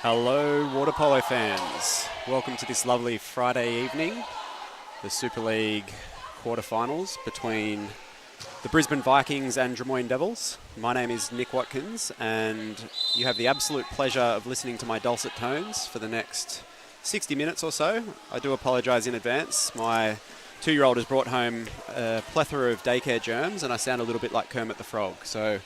Hello water polo fans, welcome to this lovely Friday evening, the Super League quarterfinals between the Brisbane Vikings and Drummoyne Devils. My name is Nick Watkins and you have the absolute pleasure of listening to my dulcet tones for the next 60 minutes or so. I do apologise in advance. My 2-year-old has brought home a plethora of daycare germs and I sound a little bit like Kermit the Frog. So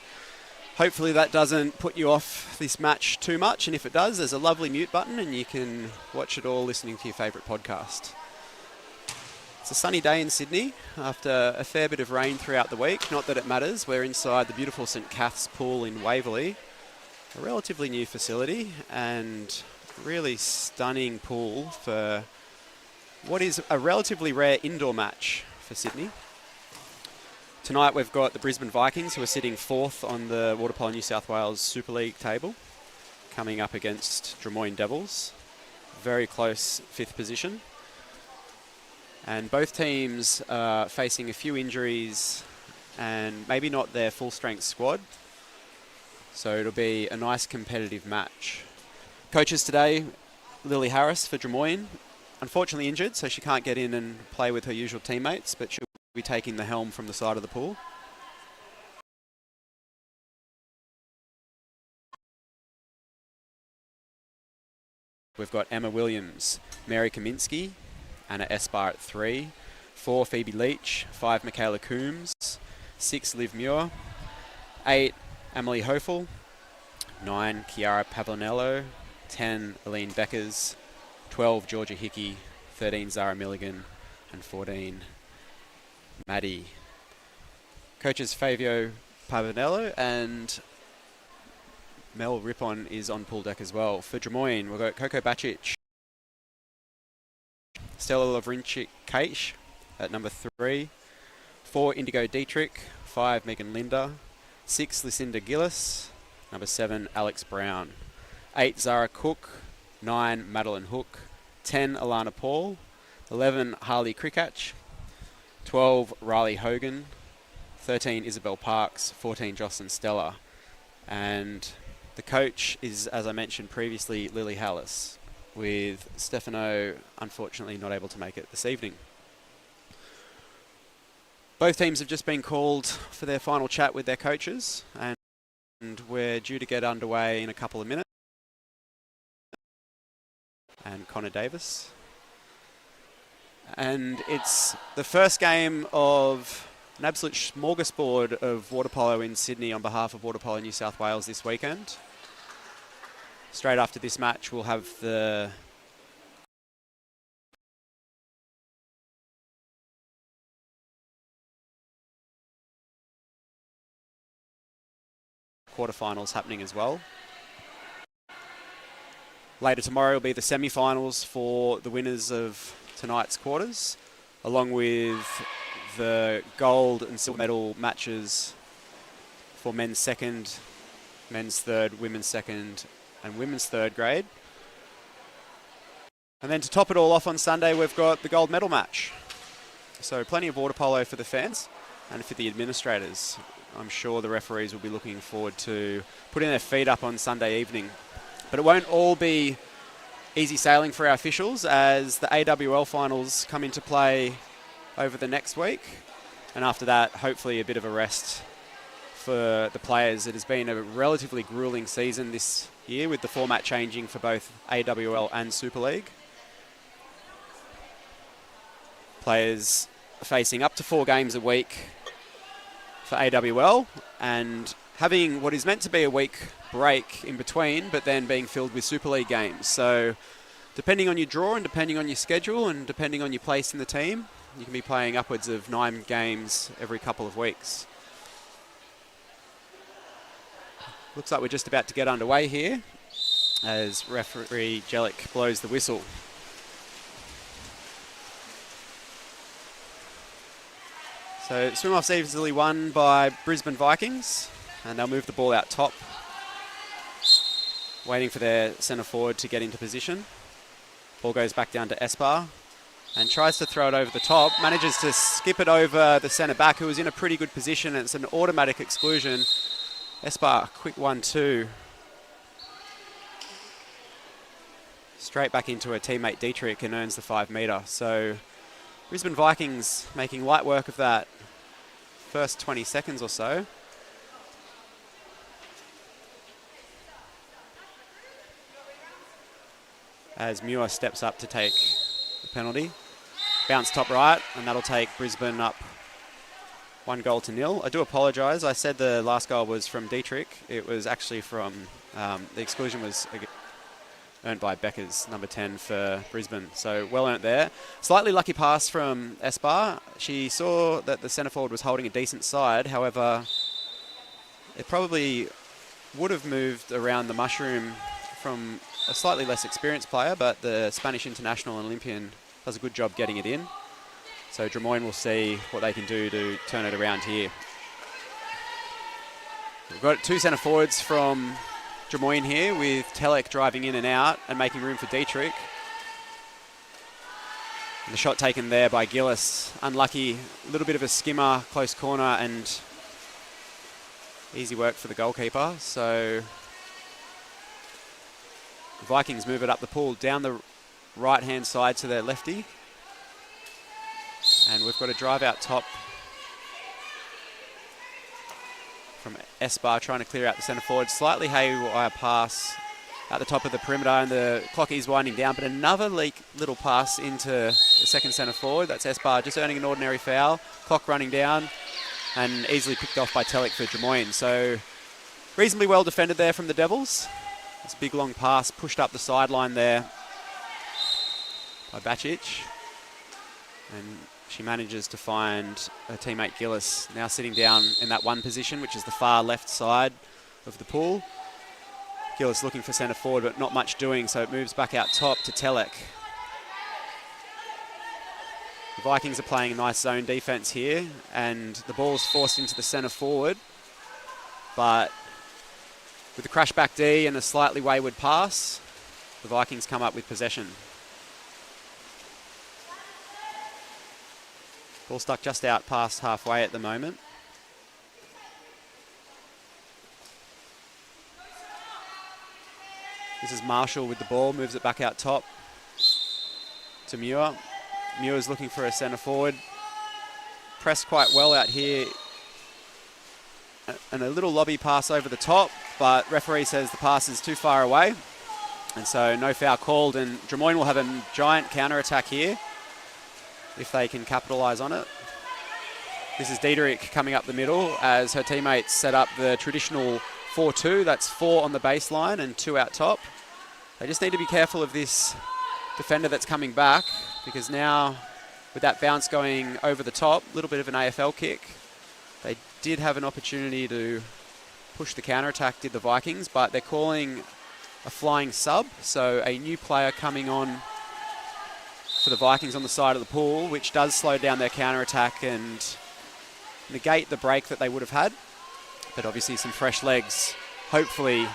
hopefully that doesn't put you off this match too much, and if it does, there's a lovely mute button and you can watch it all listening to your favourite podcast. It's a sunny day in Sydney after a fair bit of rain throughout the week. Not that it matters, we're inside the beautiful St Cath's pool in Waverley, a relatively new facility and really stunning pool for what is a relatively rare indoor match for Sydney. Tonight we've got the Brisbane Vikings, who are sitting 4th on the Water Polo New South Wales Super League table, coming up against Drummoyne Devils. Very close 5th position. And both teams are facing a few injuries and maybe not their full strength squad. So it'll be a nice competitive match. Coaches today, Lily Harris for Drummoyne, unfortunately injured, so she can't get in and play with her usual teammates, but she'll be taking the helm from the side of the pool. We've got Emma Williams, Mary Kaminsky, Anna Espar at 3, 4 Phoebe Leach, 5 Michaela Coombs, 6 Liv Muir, 8 Emily Hofel, 9 Chiara Pavonello, 10 Aline Beckers, 12 Georgia Hickey, 13 Zara Milligan, and 14 Maddie. Coaches Fabio Pavonello and Mel Rippon is on pool deck as well. For Drummoyne, we've got Coco Bacic, Stella Lovrinchik-Kaish at number 3, 4 Indigo Dietrich, 5 Megan Linda, 6 Lucinda Gillis, number 7 Alex Brown, 8 Zara Cook, 9 Madeline Hook, 10 Alana Paul, 11 Harley Crickatch, 12 Riley Hogan, 13 Isabel Parks, 14 Jocelyn Stella, and the coach is, as I mentioned previously, Lily Hallis, with Stefano unfortunately not able to make it this evening. Both teams have just been called for their final chat with their coaches, and we're due to get underway in a couple of minutes. And Connor Davis. And it's the first game of an absolute smorgasbord of water polo in Sydney on behalf of Water Polo New South Wales this weekend. Straight after this match, we'll have the quarterfinals happening as well. Later tomorrow will be the semi-finals for the winners of tonight's quarters, along with the gold and silver medal matches for men's second, men's third, women's second, and women's third grade. And then to top it all off on Sunday, we've got the gold medal match. So plenty of water polo for the fans and for the administrators. I'm sure the referees will be looking forward to putting their feet up on Sunday evening. But it won't all be easy sailing for our officials, as the AWL finals come into play over the next week. And after that, hopefully a bit of a rest for the players. It has been a relatively grueling season this year, with the format changing for both AWL and Super League. Players facing up to 4 games a week for AWL and having what is meant to be a week break in between, but then being filled with Super League games. So depending on your draw and depending on your schedule and depending on your place in the team, you can be playing upwards of 9 games every couple of weeks. Looks like we're just about to get underway here as referee Jellick blows the whistle. So swim-off's easily won by Brisbane Vikings, and they'll move the ball out top, waiting for their centre forward to get into position. Ball goes back down to Espar and tries to throw it over the top, manages to skip it over the centre back, who was in a pretty good position, and it's an automatic exclusion. Espar, quick 1-2. straight back into her teammate Dietrich and earns the 5 metre. So Brisbane Vikings making light work of that first 20 seconds or so. As Muir steps up to take the penalty. Bounce top right, and that'll take Brisbane up 1-0. I do apologise. I said the last goal was from Dietrich. It was actually from, the exclusion was earned by Becker's, number 10 for Brisbane. So well earned there. Slightly lucky pass from Esbar. She saw that the centre forward was holding a decent side. However, it probably would have moved around the mushroom from a slightly less experienced player, but the Spanish international and Olympian does a good job getting it in. So Drummoyne will see what they can do to turn it around here. We've got 2 centre forwards from Drummoyne here, with Telek driving in and out and making room for Dietrich. And the shot taken there by Gillis. Unlucky, a little bit of a skimmer, close corner, and easy work for the goalkeeper. So the Vikings move it up the pool down the right-hand side to their lefty. And we've got a drive out top from Esbar trying to clear out the centre forward. Slightly haywire pass at the top of the perimeter, and the clock is winding down, but another little pass into the second centre forward. That's Esbar just earning an ordinary foul. Clock running down and easily picked off by Telek for Drummoyne. So reasonably well defended there from the Devils. This big long pass pushed up the sideline there by Bacic. And she manages to find her teammate Gillis, now sitting down in that one position, which is the far left side of the pool. Gillis looking for centre forward, but not much doing, so it moves back out top to Telek. The Vikings are playing a nice zone defence here, and the ball's forced into the centre forward. But with the crash back D and a slightly wayward pass, the Vikings come up with possession. Ball stuck just out past halfway at the moment. This is Marshall with the ball, moves it back out top to Muir. Muir's looking for a centre forward. Pressed quite well out here. And a little lobby pass over the top, but referee says the pass is too far away. And so no foul called, and Drummoyne will have a giant counter-attack here if they can capitalise on it. This is Dietrich coming up the middle as her teammates set up the traditional 4-2. That's 4 on the baseline and 2 out top. They just need to be careful of this defender that's coming back, because now with that bounce going over the top, a little bit of an AFL kick, they did have an opportunity to push the counter-attack, did the Vikings, but they're calling a flying sub, so a new player coming on for the Vikings on the side of the pool, which does slow down their counter-attack and negate the break that they would have had. But obviously some fresh legs, hopefully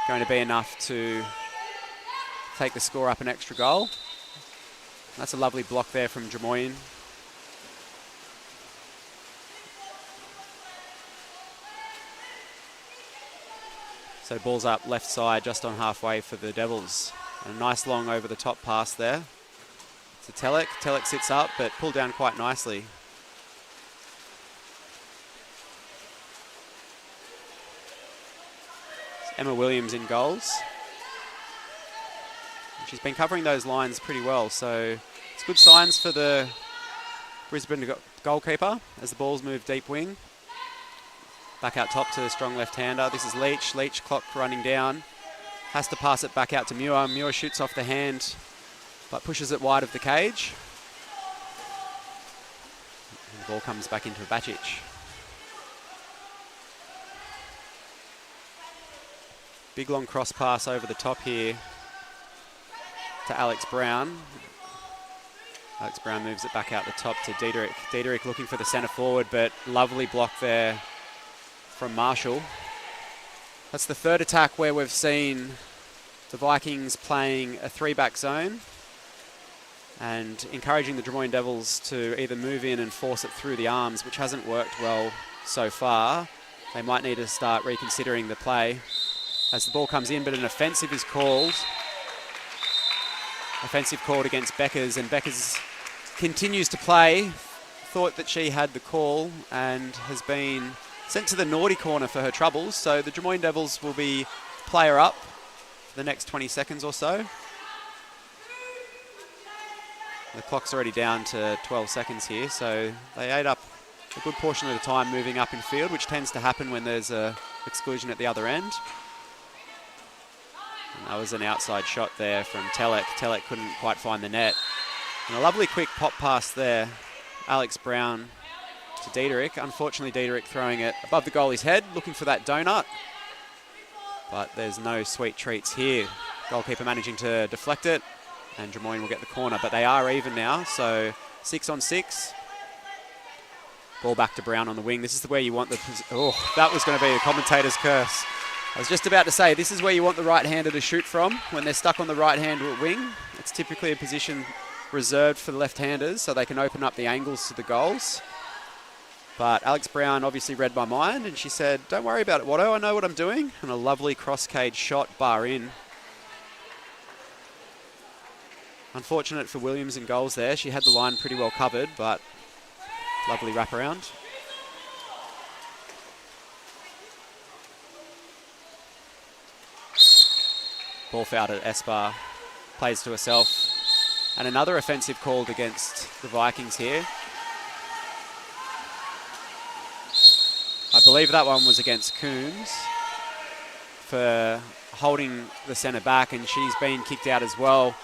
going to be enough to take the score up an extra goal. That's a lovely block there from Drummoyne. So ball's up left side just on halfway for the Devils. A nice long over the top pass there to Telek. Telek sits up but pulled down quite nicely. It's Emma Williams in goals. She's been covering those lines pretty well, so it's good signs for the Brisbane goalkeeper as the ball's moved deep wing. Back out top to the strong left-hander. This is Leach. Leach, clock running down. Has to pass it back out to Muir. Muir shoots off the hand, but pushes it wide of the cage. And the ball comes back into Bacic. Big long cross pass over the top here to Alex Brown. Alex Brown moves it back out the top to Dietrich. Dietrich looking for the centre forward, but lovely block there from Marshall. That's the third attack where we've seen the Vikings playing a 3-back zone and encouraging the Drummoyne Devils to either move in and force it through the arms, which hasn't worked well so far. They might need to start reconsidering the play as the ball comes in, but an offensive is called. offensive called against Beckers, and Beckers continues to play. Thought that she had the call and has been sent to the naughty corner for her troubles. So the Drummoyne Devils will be player up for the next 20 seconds or so. The clock's already down to 12 seconds here, so they ate up a good portion of the time moving up in field, which tends to happen when there's a exclusion at the other end. And that was an outside shot there from Telek. Telek couldn't quite find the net. And a lovely quick pop pass there. Alex Brown to Diederik. Unfortunately, Diederik throwing it above the goalie's head, looking for that donut. But there's no sweet treats here. Goalkeeper managing to deflect it, and Drummoyne will get the corner. But they are even now, so 6 on 6. Ball back to Brown on the wing. This is where you want the... Oh, that was going to be the commentator's curse. I was just about to say, this is where you want the right-hander to shoot from when they're stuck on the right-hand wing. It's typically a position reserved for the left-handers so they can open up the angles to the goals. But Alex Brown obviously read my mind, and she said, don't worry about it, Watto, I know what I'm doing. And a lovely cross-cage shot, bar in. Unfortunate for Williams in goals there. She had the line pretty well covered, but lovely wraparound. Ball fouled at Espar, plays to herself. And another offensive called against the Vikings here. I believe that one was against Coombs for holding the centre back, and she's been kicked out as well.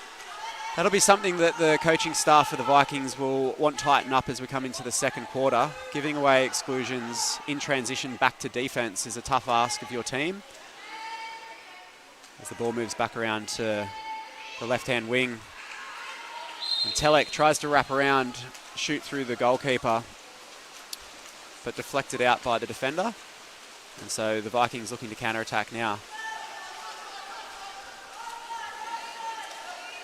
That'll be something that the coaching staff for the Vikings will want to tighten up as we come into the second quarter. Giving away exclusions in transition back to defence is a tough ask of your team. As the ball moves back around to the left-hand wing. And Telek tries to wrap around, shoot through the goalkeeper, but deflected out by the defender. And so the Vikings looking to counter-attack now.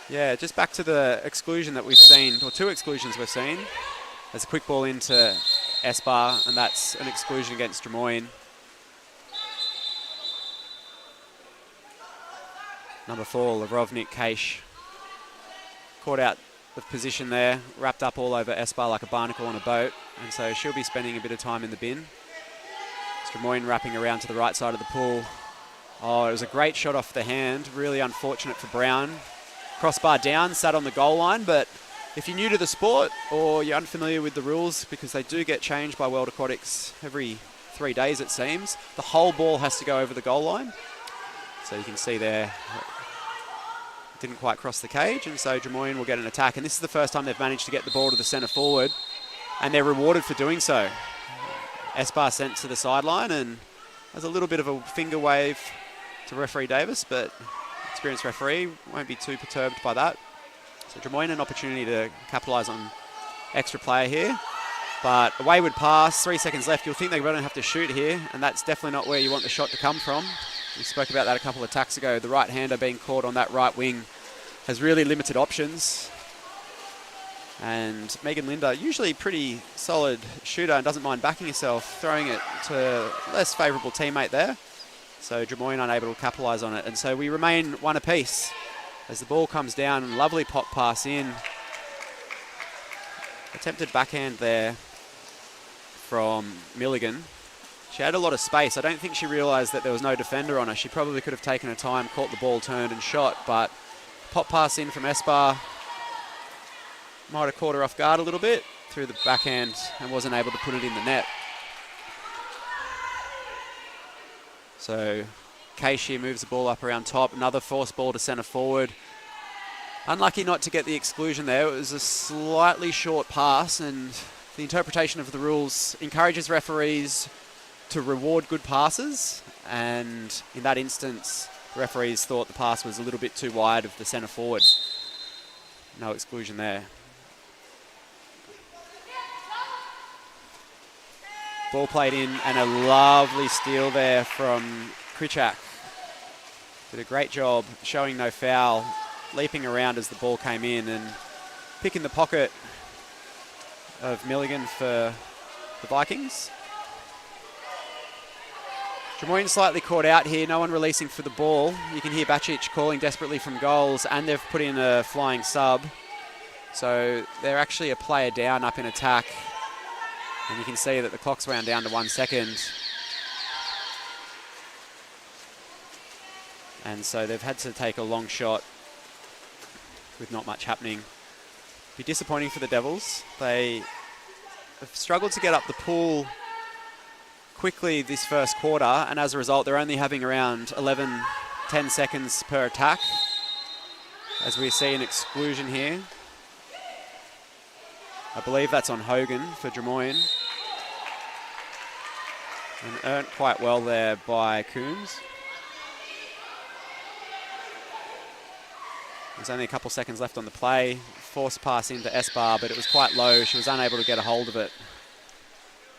Yeah, just back to the exclusion that we've seen, or 2 exclusions we've seen. There's a quick ball into Espar, and that's an exclusion against Drummoyne. Number 4, Lavrovnik Kaish. Caught out the position there, wrapped up all over Espar like a barnacle on a boat, and so she'll be spending a bit of time in the bin. Drummoyne wrapping around to the right side of the pool. Oh, it was a great shot off the hand, really unfortunate for Brown. Crossbar down, sat on the goal line, but if you're new to the sport or you're unfamiliar with the rules, because they do get changed by World Aquatics every 3 days it seems, the whole ball has to go over the goal line. So you can see there, didn't quite cross the cage, and so Drummoyne will get an attack. And this is the first time they've managed to get the ball to the centre forward, and they're rewarded for doing so. Espar sent to the sideline, and there's a little bit of a finger wave to referee Davis, but experienced referee won't be too perturbed by that. So Drummoyne an opportunity to capitalise on extra player here. But a wayward pass, 3 seconds left. You'll think they're going to have to shoot here, and that's definitely not where you want the shot to come from. We spoke about that a couple of attacks ago. The right-hander being caught on that right wing has really limited options. And Megan Linder, usually pretty solid shooter and doesn't mind backing herself, throwing it to a less favourable teammate there. So Drummoyne unable to capitalise on it. And so we remain one apiece as the ball comes down. Lovely pop pass in. Attempted backhand there from Milligan. She had a lot of space. I don't think she realised that there was no defender on her. She probably could have taken her time, caught the ball, turned and shot. But pop pass in from Espar might have caught her off guard a little bit through the backhand and wasn't able to put it in the net. So Kaish here moves the ball up around top. Another forced ball to centre forward. Unlucky not to get the exclusion there. It was a slightly short pass, and the interpretation of the rules encourages referees to reward good passes. And in that instance, the referees thought the pass was a little bit too wide of the centre forward. No exclusion there. Ball played in, and a lovely steal there from Krichak. Did a great job showing no foul, leaping around as the ball came in and picking the pocket of Milligan for the Vikings. Drummoyne slightly caught out here, no one releasing for the ball. You can hear Bacic calling desperately from goals, and they've put in a flying sub. So they're actually a player down up in attack. And you can see that the clock's wound down to 1 second. And so they've had to take a long shot with not much happening. Be disappointing for the Devils. They have struggled to get up the pool quickly this first quarter, and as a result they're only having around 10 seconds per attack, as we see an exclusion here. I believe that's on Hogan for Drummoyne, and earned quite well there by Coombs. There's only a couple seconds left on the play. Forced pass into Esbar, but it was quite low. She was unable to get a hold of it,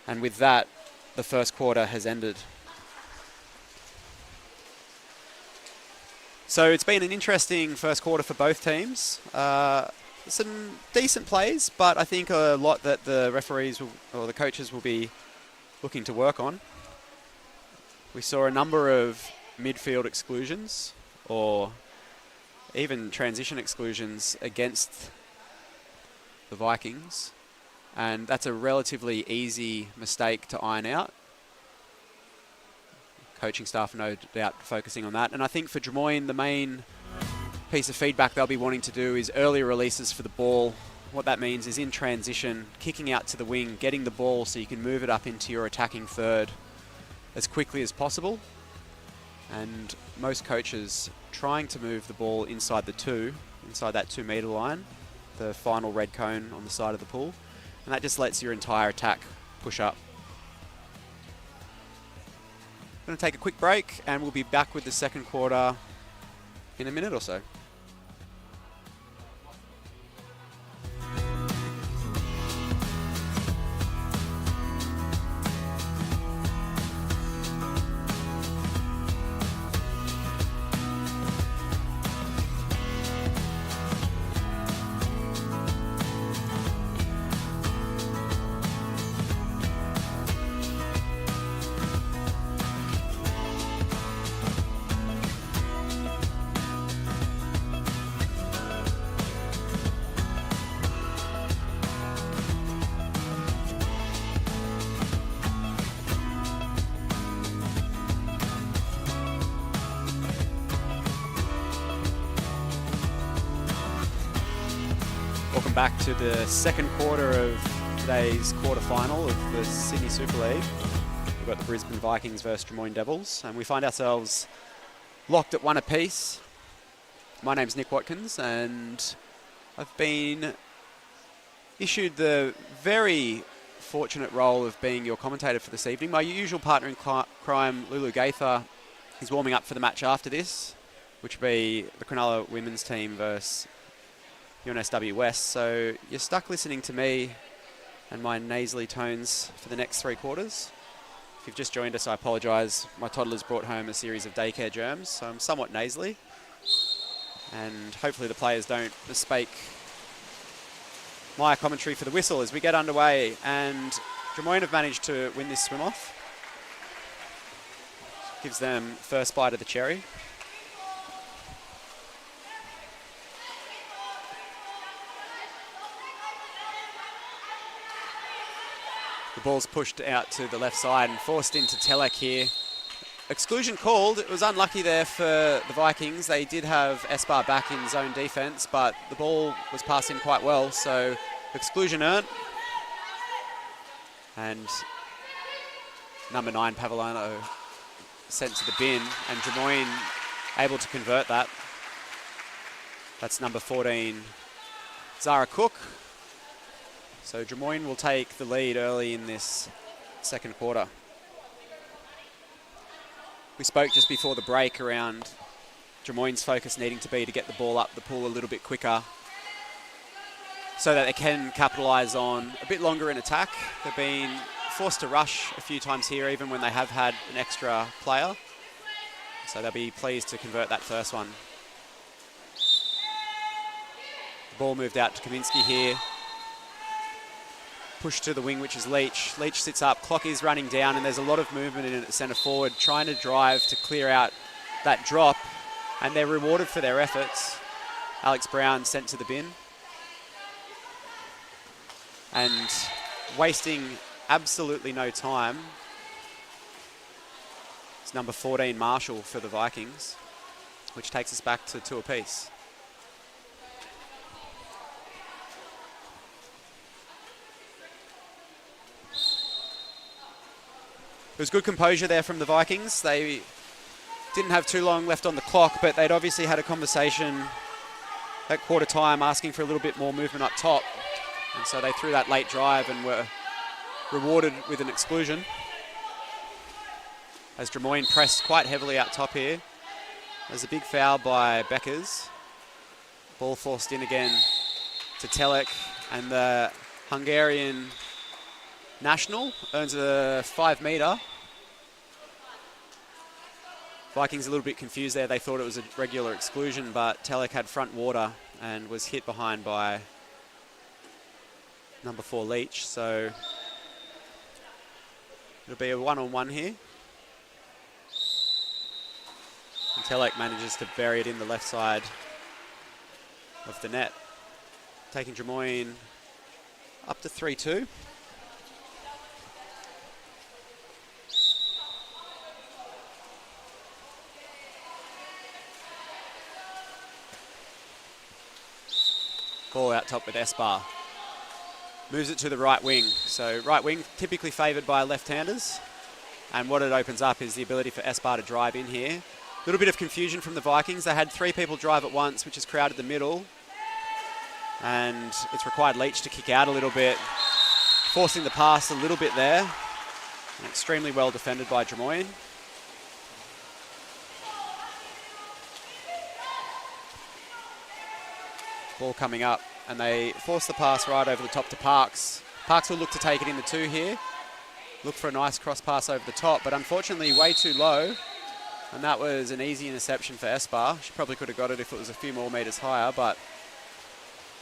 and with that the first quarter has ended. So it's been an interesting first quarter for both teams. Some decent plays, but I think a lot that the referees or the coaches will be looking to work on. We saw a number of midfield exclusions or even transition exclusions against the Vikings. And that's a relatively easy mistake to iron out. Coaching staff no doubt focusing on that. And I think for Drummoyne, the main piece of feedback they'll be wanting to do is early releases for the ball. What that means is in transition, kicking out to the wing, getting the ball so you can move it up into your attacking third as quickly as possible. And most coaches trying to move the ball inside that 2 metre line, the final red cone on the side of the pool. And that just lets your entire attack push up. I'm going to take a quick break and we'll be back with the second quarter in a minute or so. Welcome back to the second quarter of today's quarterfinal of the Sydney Super League. We've got the Brisbane Vikings versus Drummoyne Devils, and we find ourselves locked at 1 apiece. My name's Nick Watkins, and I've been issued the very fortunate role of being your commentator for this evening. My usual partner in crime, Lulu Gaither, is warming up for the match after this, which will be the Cronulla women's team versus UNSW West. So you're stuck listening to me and my nasally tones for the next 3 quarters. If you've just joined us, I apologise. My toddler's brought home a series of daycare germs, so I'm somewhat nasally. And hopefully the players don't mistake my commentary for the whistle as we get underway. And Drummoyne have managed to win this swim-off. Gives them first bite of the cherry. The ball's pushed out to the left side and forced into Telek here. Exclusion called. It was unlucky there for the Vikings. They did have Esbar back in zone defence, but the ball was passed in quite well, so exclusion earned. And number 9, Pavlano, sent to the bin, and Drummoyne able to convert that. That's number 14, Zara Cook. So Drummoyne will take the lead early in this second quarter. We spoke just before the break around Drummoyne's focus needing to be to get the ball up the pool a little bit quicker so that they can capitalise on a bit longer in attack. They've been forced to rush a few times here, even when they have had an extra player. So they'll be pleased to convert that first one. The ball moved out to Kaminsky here. push to the wing, which is Leach. Leach sits up, clock is running down, and there's a lot of movement in it at centre forward, trying to drive to clear out that drop, and they're rewarded for their efforts. Alex Brown sent to the bin. And wasting absolutely no time, it's number 14, Marshall, for the Vikings, which takes us back to 2 apiece. It was good composure there from the Vikings. They didn't have too long left on the clock, but they'd obviously had a conversation at quarter time asking for a little bit more movement up top. And so they threw that late drive and were rewarded with an exclusion. As Drummoyne pressed quite heavily out top here. There's a big foul by Beckers. Ball forced in again to Telek, and the Hungarian national earns a 5 metre. Vikings a little bit confused there. They thought it was a regular exclusion, but Telek had front water and was hit behind by number 4 Leach. So it'll be a 1-on-1 here. And Telek manages to bury it in the left side of the net, taking Drummoyne up to 3-2. Ball out top with Espar. Moves it to the right wing. So right wing typically favoured by left-handers. And what it opens up is the ability for Espar to drive in here. A little bit of confusion from the Vikings. They had 3 people drive at once, which has crowded the middle. And it's required Leach to kick out a little bit, forcing the pass a little bit there. And extremely well defended by Drummoyne. Ball coming up, and they force the pass right over the top to Parks. Parks will look to take it in the 2 here. Look for a nice cross pass over the top, but unfortunately way too low. And that was an easy interception for Espar. She probably could have got it if it was a few more metres higher, but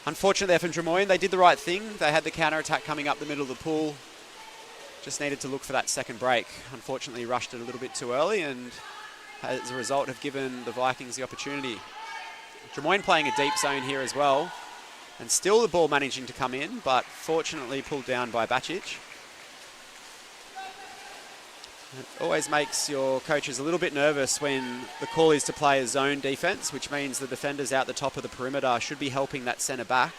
unfortunate there from Drummoyne. They did the right thing. They had the counter-attack coming up the middle of the pool. Just needed to look for that second break. Unfortunately rushed it a little bit too early, and as a result have given the Vikings the opportunity. Drummoyne playing a deep zone here as well, and still the ball managing to come in, but fortunately pulled down by Bacic. It always makes your coaches a little bit nervous when the call is to play a zone defence, which means the defenders out the top of the perimeter should be helping that centre back,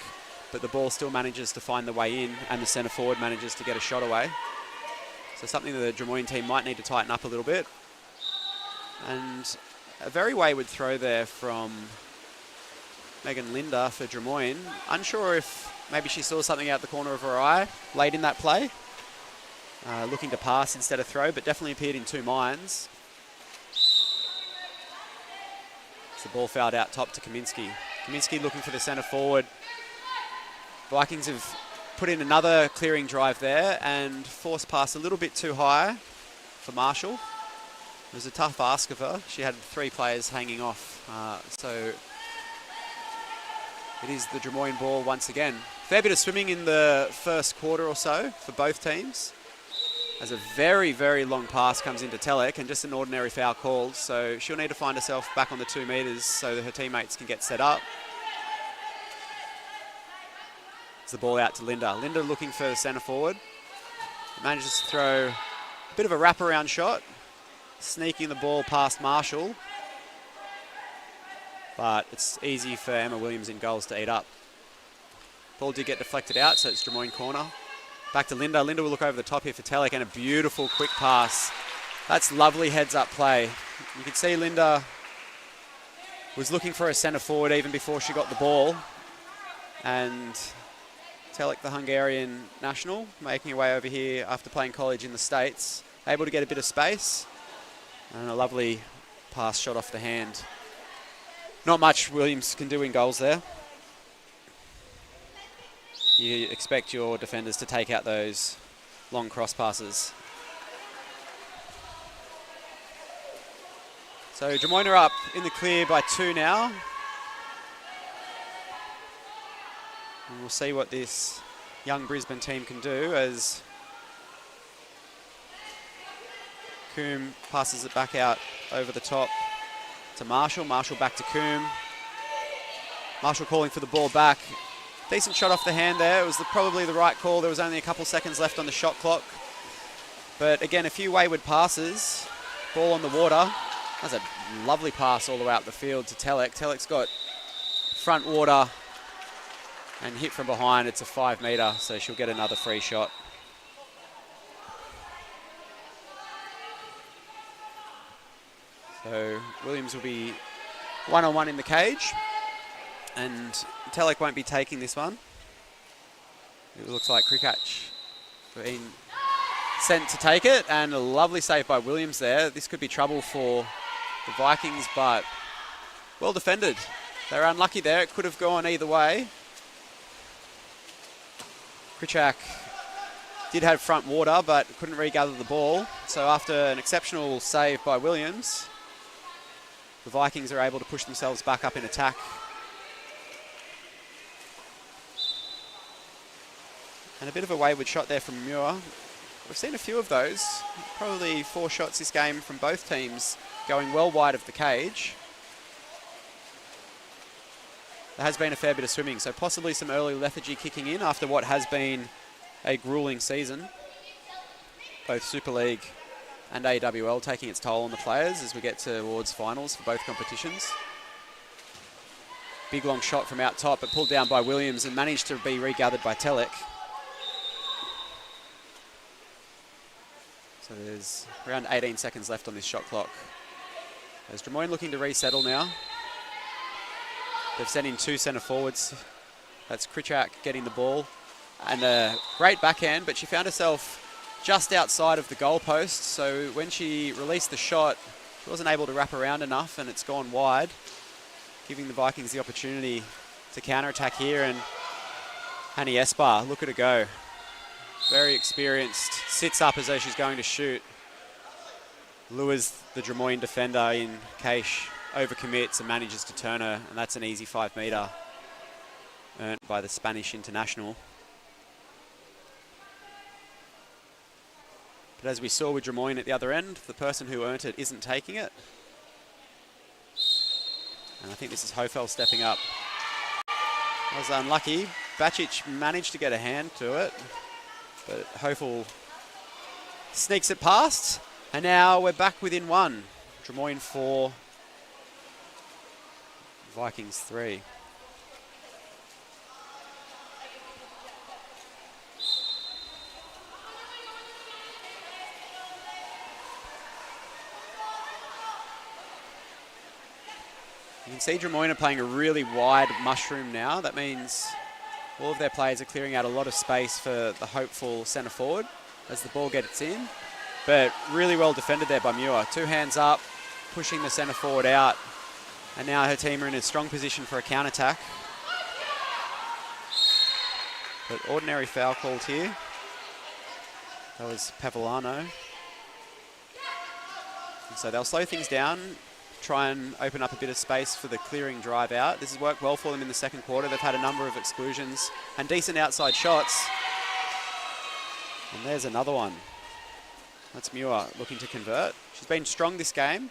but the ball still manages to find the way in, and the centre forward manages to get a shot away. So something that the Drummoyne team might need to tighten up a little bit. And a very wayward throw there from Megan Linder for Drummoyne. Unsure if maybe she saw something out the corner of her eye late in that play. Looking to pass instead of throw, but definitely appeared in 2 minds. It's the ball fouled out top to Kaminski. Kaminski looking for the centre forward. Vikings have put in another clearing drive there and forced pass a little bit too high for Marshall. It was a tough ask of her. She had 3 players hanging off, so it is the Drummoyne ball once again. Fair bit of swimming in the first quarter or so for both teams, as a very, very long pass comes into Telek and just an ordinary foul called. So she'll need to find herself back on the 2 metres so that her teammates can get set up. It's the ball out to Linda. Linda looking for the centre forward. Manages to throw a bit of a wraparound shot, sneaking the ball past Marshall. But it's easy for Emma Williams in goals to eat up. Ball did get deflected out, so it's Drummoyne corner. Back to Linda. Linda will look over the top here for Telek, and a beautiful quick pass. That's lovely heads-up play. You can see Linda was looking for a centre forward even before she got the ball. And Telek, the Hungarian national, making her way over here after playing college in the States, able to get a bit of space. And a lovely pass shot off the hand. Not much Williams can do in goals there. You expect your defenders to take out those long cross passes. So Drummoyne are up in the clear by 2 now. And we'll see what this young Brisbane team can do, as Coombe passes it back out over the top to Marshall. Marshall back to Coombe. Marshall calling for the ball back. Decent shot off the hand there. It was probably the right call. There was only a couple seconds left on the shot clock. But again, a few wayward passes. Ball on the water. That's a lovely pass all the way out the field to Telek. Telek's got front water and hit from behind. It's a 5 metre, so she'll get another free shot. So Williams will be one-on-one in the cage, and Telek won't be taking this one. It looks like Krikach being sent to take it, and a lovely save by Williams there. This could be trouble for the Vikings, but well defended. They're unlucky there. It could have gone either way. Krikach did have front water, but couldn't regather the ball. So after an exceptional save by Williams, the Vikings are able to push themselves back up in attack. And a bit of a wayward shot there from Muir. We've seen a few of those. Probably 4 shots this game from both teams going well wide of the cage. There has been a fair bit of swimming, so possibly some early lethargy kicking in after what has been a gruelling season. Both Super League and AWL taking its toll on the players as we get towards finals for both competitions. Big long shot from out top, but pulled down by Williams and managed to be regathered by Telek. So there's around 18 seconds left on this shot clock. There's Drummoyne looking to resettle now. They've sent in 2 centre forwards. That's Krikach getting the ball. And a great backhand, but she found herself just outside of the goalpost. So when she released the shot, she wasn't able to wrap around enough, and it's gone wide, giving the Vikings the opportunity to counter-attack here. And Hanni Espar, look at her go. Very experienced, sits up as though she's going to shoot. Lures the Drummoyne defender in case, overcommits and manages to turn her, and that's an easy 5 metre earned by the Spanish international. But as we saw with Drummoyne at the other end, the person who earned it isn't taking it. And I think this is Hofel stepping up. That was unlucky. Bacic managed to get a hand to it, but Hofel sneaks it past. And now we're back within 1. Drummoyne 4, Vikings 3. You can see Drummoyne are playing a really wide mushroom now. That means all of their players are clearing out a lot of space for the hopeful centre forward as the ball gets in. But really well defended there by Muir. 2 hands up, pushing the centre forward out. And now her team are in a strong position for a counter-attack. But ordinary foul called here. That was Pavlano. And so they'll slow things down, try and open up a bit of space for the clearing drive out. This has worked well for them in the second quarter. They've had a number of exclusions and decent outside shots. And there's another one. That's Muir looking to convert. She's been strong this game,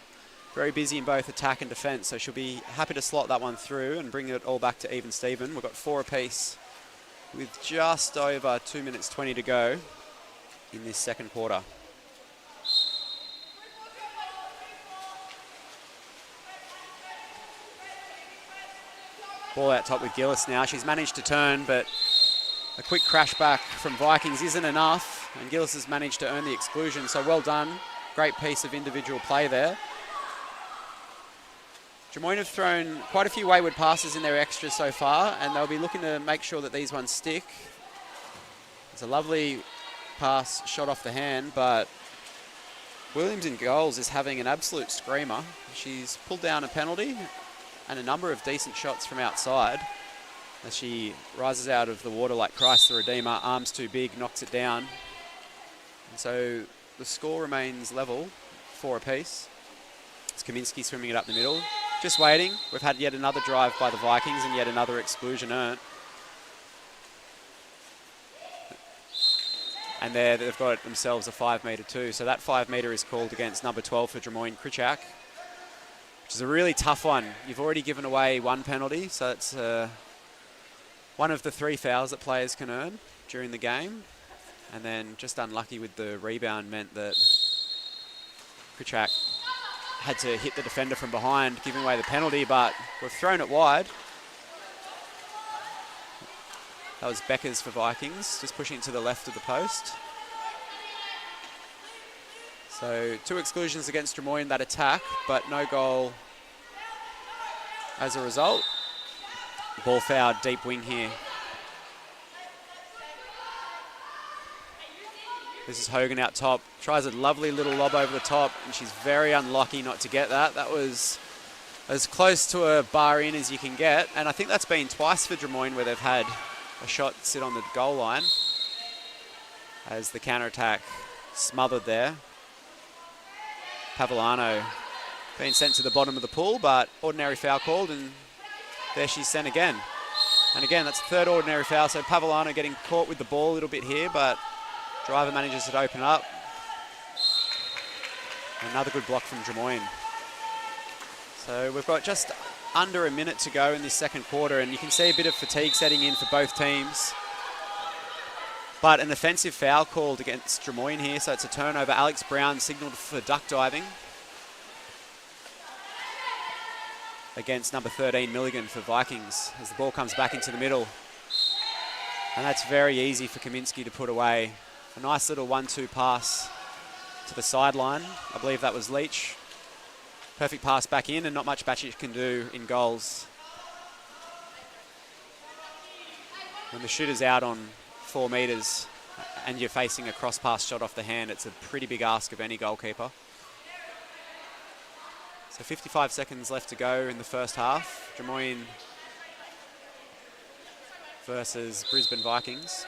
very busy in both attack and defence, so she'll be happy to slot that one through and bring it all back to even Steven. We've got 4 apiece with just over 2 minutes 20 to go in this second quarter. Ball out top with Gillis now. She's managed to turn, but a quick crash back from Vikings isn't enough, and Gillis has managed to earn the exclusion, so well done. Great piece of individual play there. Drummoyne have thrown quite a few wayward passes in their extras so far, and they'll be looking to make sure that these ones stick. It's a lovely pass shot off the hand, but Williams in goals is having an absolute screamer. She's pulled down a penalty and a number of decent shots from outside as she rises out of the water like Christ the Redeemer, arms too big, knocks it down. And so the score remains level, 4 apiece. It's Kaminski swimming it up the middle. Just waiting. We've had yet another drive by the Vikings and yet another exclusion earned. And there they've got themselves a 5 metre too. So that 5 metre is called against number 12 for Drummoyne, Krichak, which is a really tough one. You've already given away one penalty, so it's one of the 3 fouls that players can earn during the game. And then just unlucky with the rebound meant that Krichak had to hit the defender from behind, giving away the penalty, but we've thrown it wide. That was Beckers for Vikings, just pushing it to the left of the post. So 2 exclusions against Drummoyne that attack, but no goal as a result. Ball fouled deep wing here. This is Hogan out top, tries a lovely little lob over the top, and she's very unlucky not to get that. That was as close to a bar in as you can get, and I think that's been twice for Drummoyne where they've had a shot sit on the goal line as the counter-attack smothered there. Pavellano being sent to the bottom of the pool, but ordinary foul called, and there she's sent again. And again, that's the 3rd ordinary foul, so Pavellano getting caught with the ball a little bit here, but driver manages to open up. Another good block from Drummoyne. So we've got just under a minute to go in this second quarter, and you can see a bit of fatigue setting in for both teams. But an offensive foul called against Drummoyne here, so it's a turnover. Alex Brown signalled for duck diving against number 13, Milligan for Vikings, as the ball comes back into the middle. And that's very easy for Kaminski to put away. A nice little 1-2 pass to the sideline. I believe that was Leach. Perfect pass back in, and not much Bacic can do in goals. When the shooter's out on 4 metres and you're facing a cross-pass shot off the hand, it's a pretty big ask of any goalkeeper. So 55 seconds left to go in the first half. Drummoyne versus Brisbane Vikings.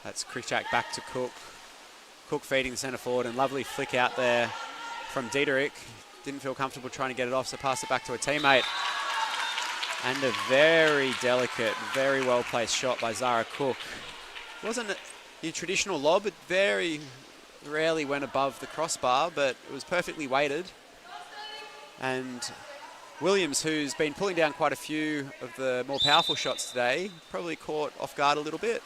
That's Krichak back to Cook. Cook feeding the centre forward, and lovely flick out there from Diederik. Didn't feel comfortable trying to get it off, so pass it back to a teammate. And a very delicate, very well-placed shot by Zara Cook. Wasn't your traditional lob. It very rarely went above the crossbar, but it was perfectly weighted. And Williams, who's been pulling down quite a few of the more powerful shots today, probably caught off guard a little bit.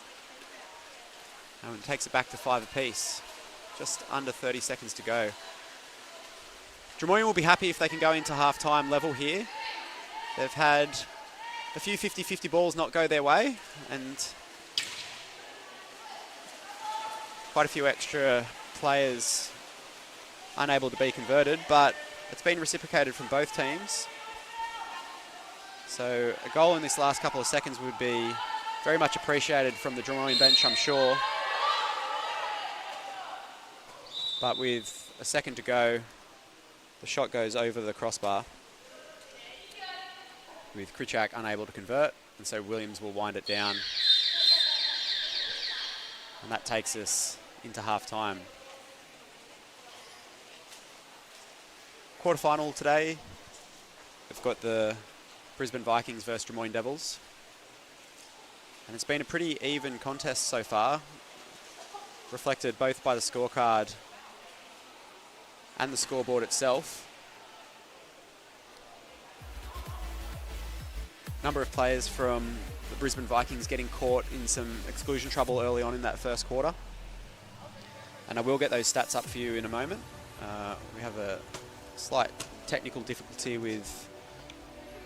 And takes it back to 5 apiece. Just under 30 seconds to go. Drummoyne will be happy if they can go into half-time level here. They've had a few 50-50 balls not go their way, and quite a few extra players unable to be converted, but it's been reciprocated from both teams. So a goal in this last couple of seconds would be very much appreciated from the Drummoyne bench, I'm sure. But with a second to go, the shot goes over the crossbar, with Krichak unable to convert, and so Williams will wind it down. And that takes us into half-time. Quarterfinal today, we've got the Brisbane Vikings versus Drummoyne Devils. And it's been a pretty even contest so far, reflected both by the scorecard and the scoreboard itself. Number of players from the Brisbane Vikings getting caught in some exclusion trouble early on in that first quarter. And I will get those stats up for you in a moment. We have a slight technical difficulty with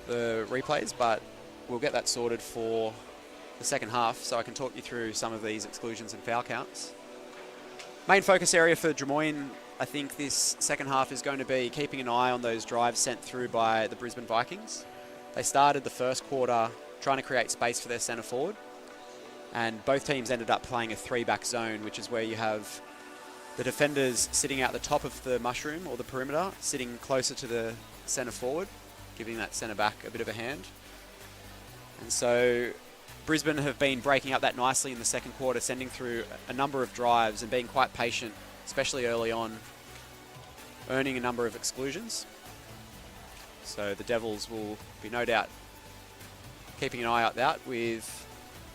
the replays, but we'll get that sorted for the second half, so I can talk you through some of these exclusions and foul counts. Main focus area for Drummoyne, I think this second half is going to be keeping an eye on those drives sent through by the Brisbane Vikings. They started the first quarter trying to create space for their centre forward, and both teams ended up playing a 3-back zone, which is where you have the defenders sitting out the top of the mushroom or the perimeter, sitting closer to the centre forward, giving that centre back a bit of a hand. And so Brisbane have been breaking up that nicely in the second quarter, sending through a number of drives and being quite patient, especially early on, earning a number of exclusions. So the Devils will be no doubt keeping an eye out that with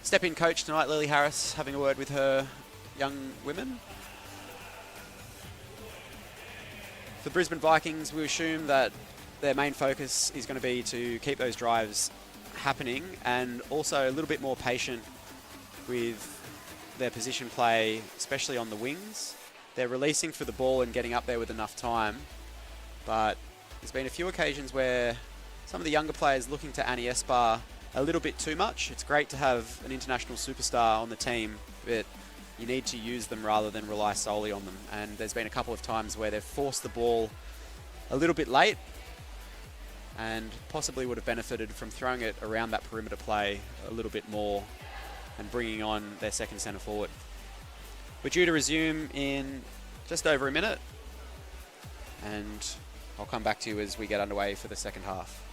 step-in coach tonight, Lily Harris, having a word with her young women. For the Brisbane Vikings, we assume that their main focus is going to be to keep those drives happening and also a little bit more patient with their position play, especially on the wings. They're releasing for the ball and getting up there with enough time, but there's been a few occasions where some of the younger players looking to Annie Espar a little bit too much. It's great to have an international superstar on the team, but you need to use them rather than rely solely on them. And there's been a couple of times where they've forced the ball a little bit late and possibly would have benefited from throwing it around that perimeter play a little bit more and bringing on their second centre forward. We're due to resume in just over a minute, and I'll come back to you as we get underway for the second half.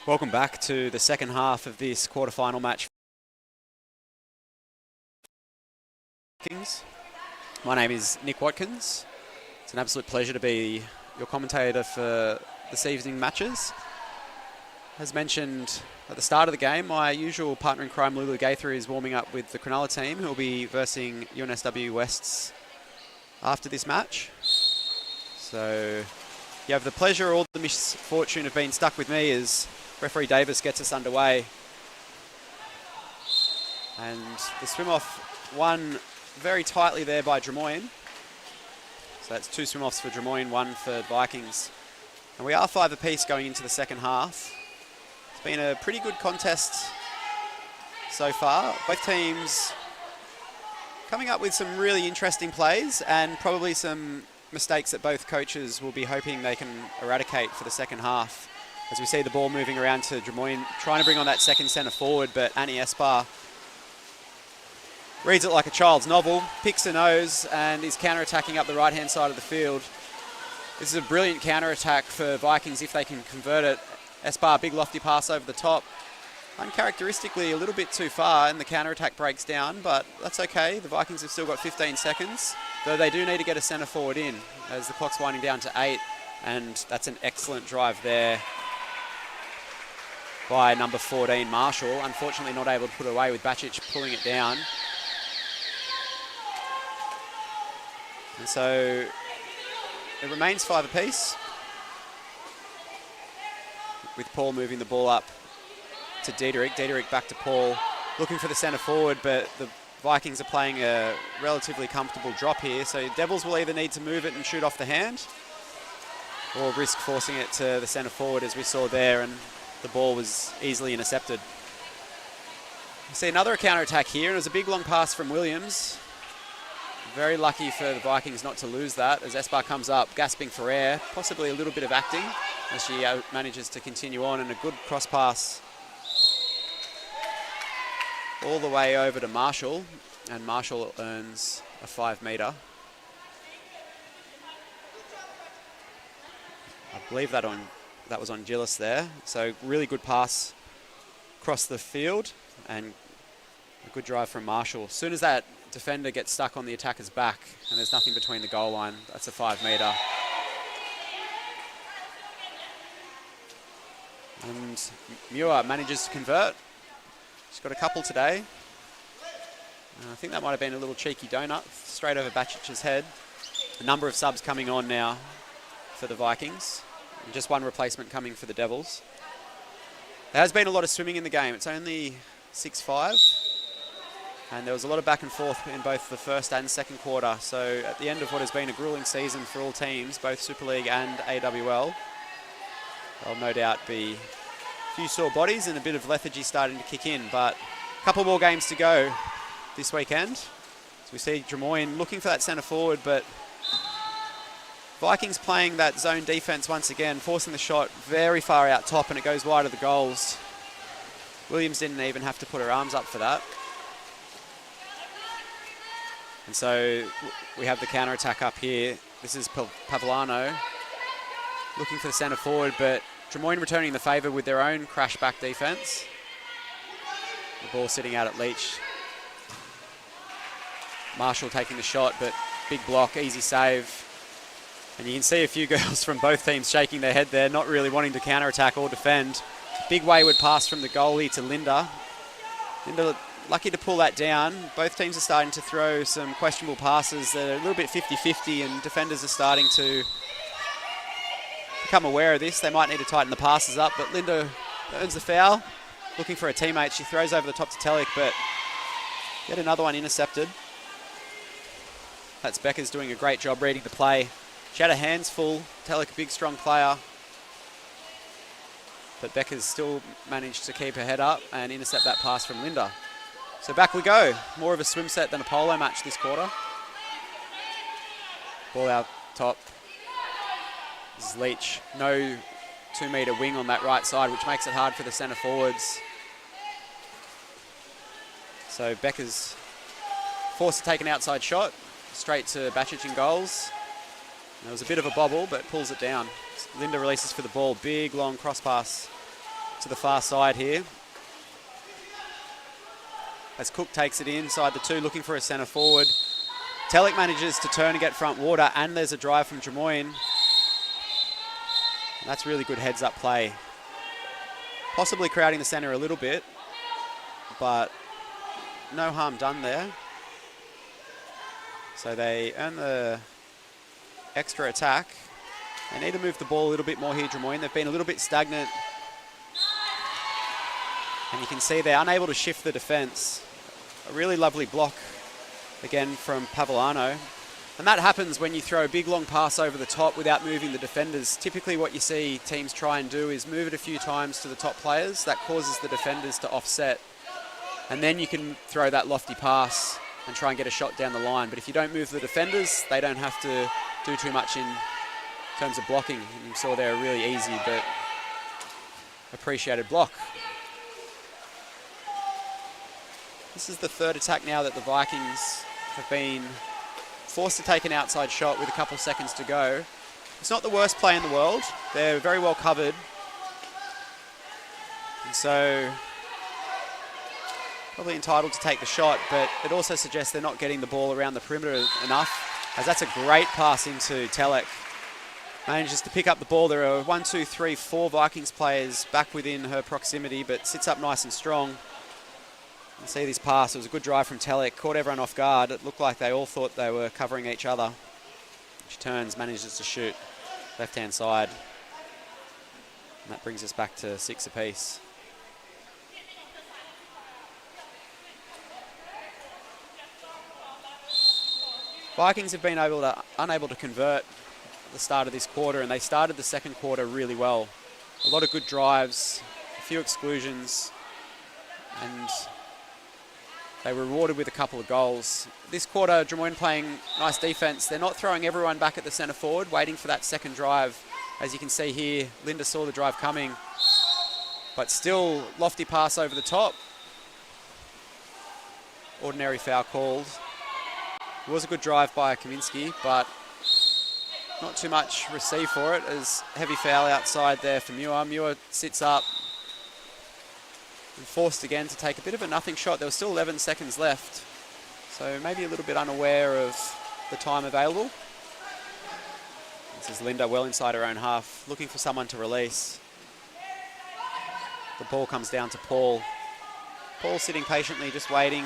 Welcome back to the second half of this quarterfinal match. My name is Nick Watkins. It's an absolute pleasure to be your commentator for this evening's matches. As mentioned at the start of the game, my usual partner in crime, Lulu Gaither, is warming up with the Cronulla team, who will be versing UNSW Wests after this match. So you have the pleasure or the misfortune of being stuck with me as referee Davis gets us underway. And the swim-off won very tightly there by Drummoyne. So that's 2 swim-offs for Drummoyne, 1 for Vikings. And we are 5 apiece going into the second half. It's been a pretty good contest so far. Both teams coming up with some really interesting plays and probably some mistakes that both coaches will be hoping they can eradicate for the second half. As we see the ball moving around to Drummoyne, trying to bring on that second centre forward, but Annie Espar reads it like a child's novel, picks a nose and is counter-attacking up the right-hand side of the field. This is a brilliant counter-attack for Vikings if they can convert it. Espar, big lofty pass over the top. Uncharacteristically a little bit too far and the counter-attack breaks down, but that's okay. The Vikings have still got 15 seconds, though they do need to get a centre forward in as the clock's winding down to 8, and that's an excellent drive there by number 14, Marshall. Unfortunately not able to put it away with Bacic pulling it down. And so it remains 5 apiece, with Paul moving the ball up to Diederik. Diederik back to Paul, looking for the centre forward, but the Vikings are playing a relatively comfortable drop here. So Devils will either need to move it and shoot off the hand or risk forcing it to the centre forward as we saw there, and the ball was easily intercepted. You see another counter-attack here, and it was a big long pass from Williams. Very lucky for the Vikings not to lose that as Espar comes up, gasping for air, possibly a little bit of acting as she manages to continue on, and a good cross pass all the way over to Marshall, and Marshall earns a 5 metre. I believe that was on Gillis there. So really good pass across the field and a good drive from Marshall. As soon as that defender gets stuck on the attacker's back and there's nothing between the goal line, that's a 5 metre. And Muir manages to convert. She's got a couple today. I think that might have been a little cheeky donut straight over Bacic's head. A number of subs coming on now for the Vikings. And just one replacement coming for the Devils. There has been a lot of swimming in the game. It's only 6-5. And there was a lot of back and forth in both the first and second quarter. So at the end of what has been a grueling season for all teams, both Super League and AWL, there'll no doubt be a few sore bodies and a bit of lethargy starting to kick in. But a couple more games to go this weekend. So we see Drummoyne looking for that centre forward, but Vikings playing that zone defence once again, forcing the shot very far out top, and it goes wide of the goals. Williams didn't even have to put her arms up for that. And so we have the counter-attack up here. This is Pavlano looking for the centre forward, but Drummoyne returning the favour with their own crash-back defence. The ball sitting out at Leach. Marshall taking the shot, but big block, easy save. And you can see a few girls from both teams shaking their head there, not really wanting to counter-attack or defend. Big wayward pass from the goalie to Linda. Linda lucky to pull that down. Both teams are starting to throw some questionable passes that are a little bit 50-50, and defenders are starting to become aware of this. They might need to tighten the passes up, but Linda earns the foul. Looking for a teammate. She throws over the top to Telek, but yet another one intercepted. That's Becca's doing a great job reading the play. She had her hands full. Telek, a big, strong player. But Becca's still managed to keep her head up and intercept that pass from Linda. So back we go. More of a swim set than a polo match this quarter. Ball out top. This is Leach. No 2-metre wing on that right side, which makes it hard for the centre forwards. So Becca's forced to take an outside shot. Straight to Bacic in goals. There was a bit of a bobble, but pulls it down. Linda releases for the ball. Big, long cross pass to the far side here. As Cook takes it inside the two, looking for a centre forward. Telek manages to turn and get front water, and there's a drive from Drummoyne. That's really good heads-up play. Possibly crowding the centre a little bit, but no harm done there. So they earn the extra attack. They need to move the ball a little bit more here, Drummoyne. They've been a little bit stagnant. And you can see they're unable to shift the defence. A really lovely block, again, from Pavlano. And that happens when you throw a big, long pass over the top without moving the defenders. Typically what you see teams try and do is move it a few times to the top players. That causes the defenders to offset. And then you can throw that lofty pass and try and get a shot down the line. But if you don't move the defenders, they don't have to do too much in terms of blocking. And you saw there a really easy but appreciated block. This is the third attack now that the Vikings have been forced to take an outside shot with a couple seconds to go. It's not the worst play in the world. They're very well covered. And so probably entitled to take the shot, but it also suggests they're not getting the ball around the perimeter enough, as that's a great pass into Telek. Manages to pick up the ball. There are 4 Vikings players back within her proximity, but sits up nice and strong. You see this pass. It was a good drive from Telek. Caught everyone off guard. It looked like they all thought they were covering each other. She turns, manages to shoot left-hand side. And that brings us back to 6 apiece. Vikings have been unable to convert at the start of this quarter, and they started the second quarter really well. A lot of good drives, a few exclusions, and they were rewarded with a couple of goals. This quarter, Drummoyne playing nice defence. They're not throwing everyone back at the centre forward, waiting for that second drive. As you can see here, Linda saw the drive coming, but still lofty pass over the top. Ordinary foul called. It was a good drive by Kaminski, but not too much received for it, as heavy foul outside there for Muir. Muir sits up and forced again to take a bit of a nothing shot. There was still 11 seconds left, so maybe a little bit unaware of the time available. This is Linda well inside her own half, looking for someone to release. The ball comes down to Paul. Paul sitting patiently, just waiting.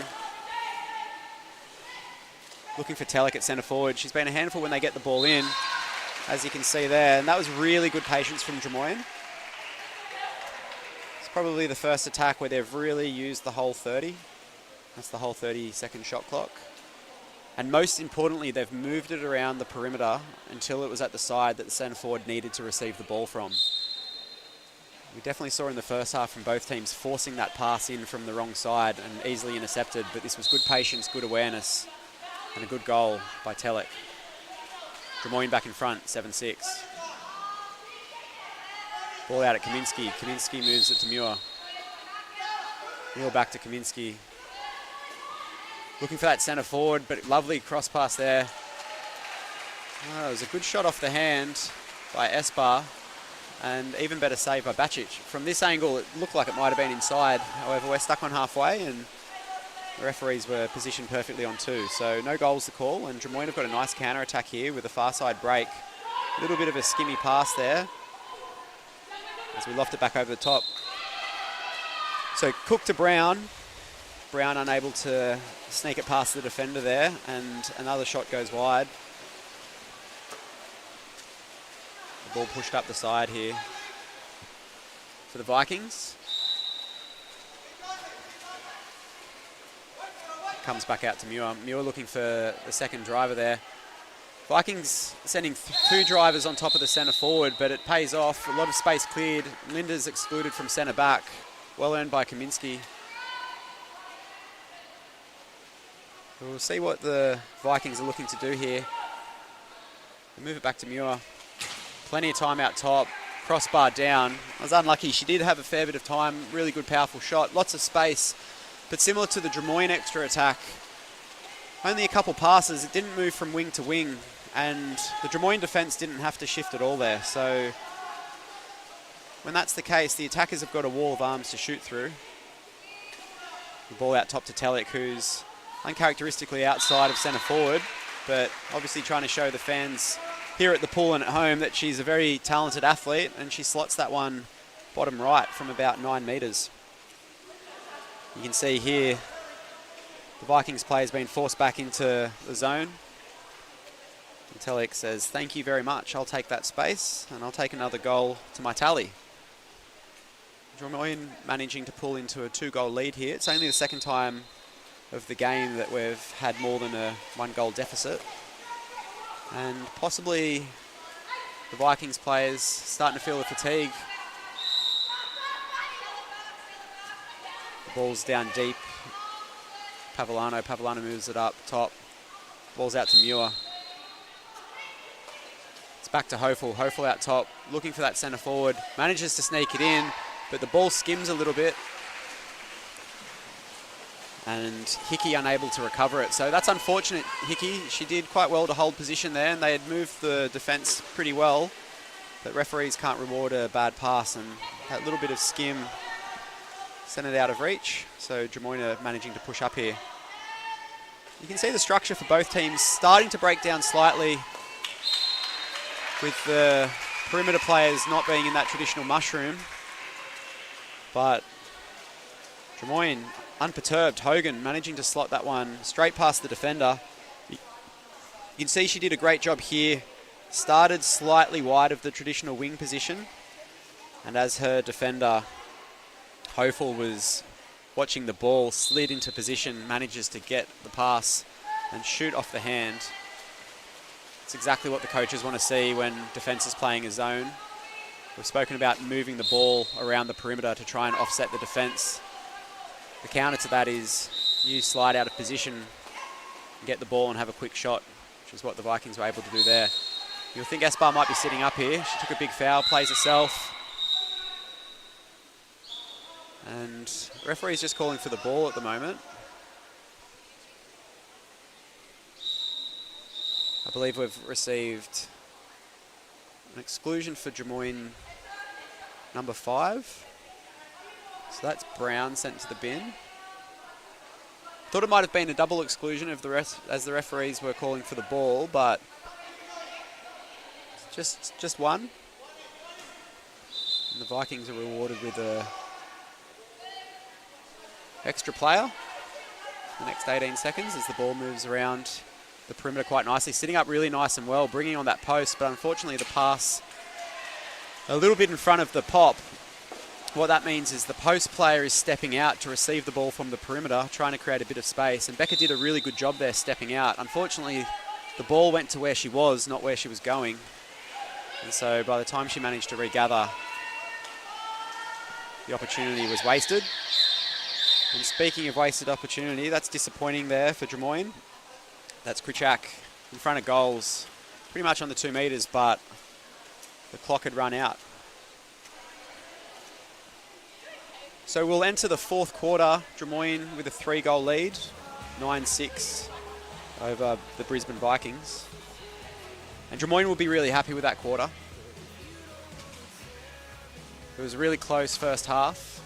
Looking for Telek at centre forward. She's been a handful when they get the ball in, as you can see there. And that was really good patience from Drummoyne. It's probably the first attack where they've really used the whole 30. That's the whole 30-second shot clock. And most importantly, they've moved it around the perimeter until it was at the side that the centre forward needed to receive the ball from. We definitely saw in the first half from both teams forcing that pass in from the wrong side and easily intercepted, but this was good patience, good awareness, and a good goal by Telek. Drummoyne back in front, 7-6. Ball out at Kaminski. Kaminski moves it to Muir. Muir back to Kaminski. Looking for that centre forward, but lovely cross pass there. Oh, it was a good shot off the hand by Esbar, and even better save by Bacic. From this angle, it looked like it might have been inside. However, we're stuck on halfway, and the referees were positioned perfectly on 2. So no goals to call, and Drummoyne have got a nice counter-attack here with a far side break. A little bit of a skimmy pass there as we loft it back over the top. So Cook to Brown. Brown unable to sneak it past the defender there, and another shot goes wide. The ball pushed up the side here for the Vikings. Comes back out to Muir. Muir looking for the second driver there. Vikings sending 2 drivers on top of the centre forward, but it pays off. A lot of space cleared. Linda's excluded from centre back. Well earned by Kaminski. We'll see what the Vikings are looking to do here. They move it back to Muir. Plenty of time out top. Crossbar down. I was unlucky. She did have a fair bit of time. Really good, powerful shot. Lots of space. But similar to the Drummoyne extra attack, only a couple passes. It didn't move from wing to wing. And the Drummoyne defence didn't have to shift at all there. So when that's the case, the attackers have got a wall of arms to shoot through. The ball out top to Telek, who's uncharacteristically outside of centre forward, but obviously trying to show the fans here at the pool and at home that she's a very talented athlete, and she slots that one bottom right from about 9 metres. You can see here the Vikings player's been forced back into the zone. And Telek says, "Thank you very much, I'll take that space and I'll take another goal to my tally." Drummoyne managing to pull into a 2-goal lead here. It's only the second time of the game that we've had more than a 1-goal deficit. And possibly the Vikings players starting to feel the fatigue. The ball's down deep. Pavellano moves it up top. Ball's out to Muir. It's back to Hofel. Hofel out top, looking for that centre forward. Manages to sneak it in, but the ball skims a little bit. And Hickey unable to recover it. So that's unfortunate, Hickey. She did quite well to hold position there, and they had moved the defence pretty well. But referees can't reward a bad pass, and that little bit of skim sent it out of reach. So Drummoyne are managing to push up here. You can see the structure for both teams starting to break down slightly, with the perimeter players not being in that traditional mushroom. But Drummoyne unperturbed. Hogan managing to slot that one straight past the defender. You can see she did a great job here. Started slightly wide of the traditional wing position. And as her defender, Hofel, was watching the ball, slid into position, manages to get the pass and shoot off the hand. It's exactly what the coaches want to see when defence is playing a zone. We've spoken about moving the ball around the perimeter to try and offset the defence. The counter to that is you slide out of position and get the ball and have a quick shot, which is what the Vikings were able to do there. You'll think Esbar might be sitting up here. She took a big foul, plays herself. And the referee's just calling for the ball at the moment. I believe we've received an exclusion for Drummoyne number 5. So that's Brown sent to the bin. Thought it might have been a double exclusion of the rest, as the referees were calling for the ball, but just one. And the Vikings are rewarded with a extra player the next 18 seconds as the ball moves around the perimeter quite nicely, sitting up really nice and well, bringing on that post, but unfortunately the pass a little bit in front of the pop. What that means is the post player is stepping out to receive the ball from the perimeter, trying to create a bit of space, and Becca did a really good job there stepping out. Unfortunately, the ball went to where she was, not where she was going, and so by the time she managed to regather, the opportunity was wasted. And speaking of wasted opportunity, that's disappointing there for Drummoyne. That's Krichak in front of goals, pretty much on the 2 metres, but the clock had run out. So we'll enter the fourth quarter, Drummoyne with a 3-goal lead, 9-6 over the Brisbane Vikings. And Drummoyne will be really happy with that quarter. It was a really close first half.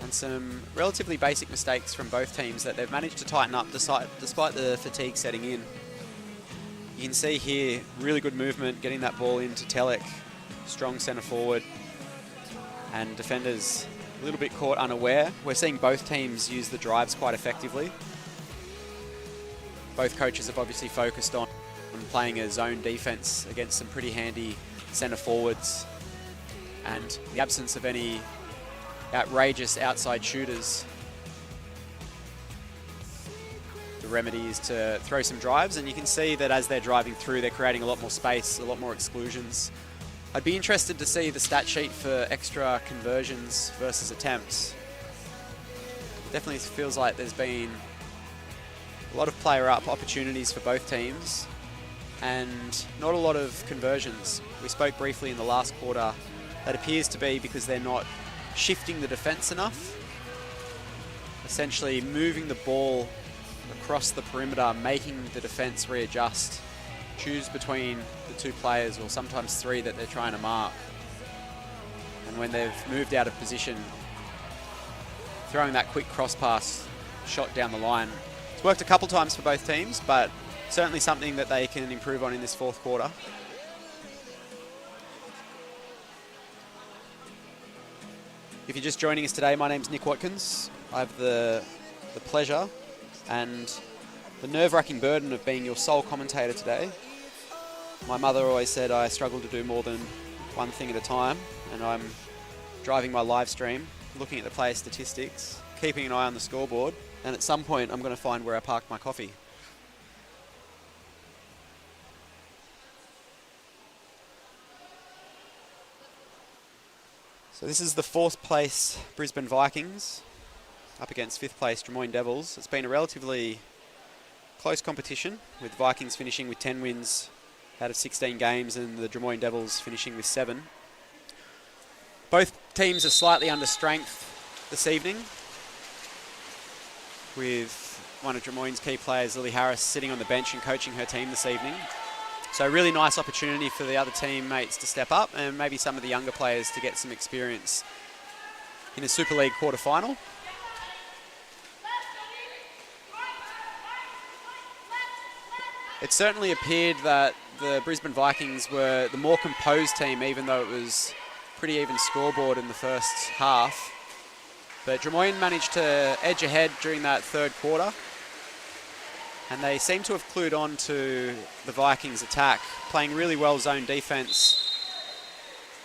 And some relatively basic mistakes from both teams that they've managed to tighten up despite the fatigue setting in. You can see here, really good movement, getting that ball into Telek, strong centre forward, and defenders a little bit caught unaware. We're seeing both teams use the drives quite effectively. Both coaches have obviously focused on playing a zone defence against some pretty handy centre forwards, and the absence of any outrageous outside shooters. The remedy is to throw some drives, and you can see that as they're driving through, they're creating a lot more space, a lot more exclusions. I'd be interested to see the stat sheet for extra conversions versus attempts. Definitely feels like there's been a lot of player up opportunities for both teams and not a lot of conversions. We spoke briefly in the last quarter. That appears to be because they're not shifting the defense enough. Essentially moving the ball across the perimeter, making the defense readjust, choose between the 2 players or sometimes 3 that they're trying to mark. And when they've moved out of position, throwing that quick cross pass shot down the line. It's worked a couple times for both teams, but certainly something that they can improve on in this fourth quarter. If you're just joining us today, my name's Nick Watkins. I have the pleasure and the nerve-wracking burden of being your sole commentator today. My mother always said I struggle to do more than one thing at a time, and I'm driving my live stream, looking at the player statistics, keeping an eye on the scoreboard, and at some point I'm going to find where I parked my coffee. So this is the 4th place Brisbane Vikings up against 5th place Drummoyne Devils. It's been a relatively close competition, with Vikings finishing with 10 wins out of 16 games and the Drummoyne Devils finishing with 7. Both teams are slightly under strength this evening, with one of Drummoyne's key players, Lily Harris, sitting on the bench and coaching her team this evening. So a really nice opportunity for the other teammates to step up and maybe some of the younger players to get some experience in a Super League quarter-final. It certainly appeared that the Brisbane Vikings were the more composed team, even though it was pretty even scoreboard in the first half. But Drummoyne managed to edge ahead during that third quarter, and they seem to have clued on to the Vikings' attack, playing really well zone defence,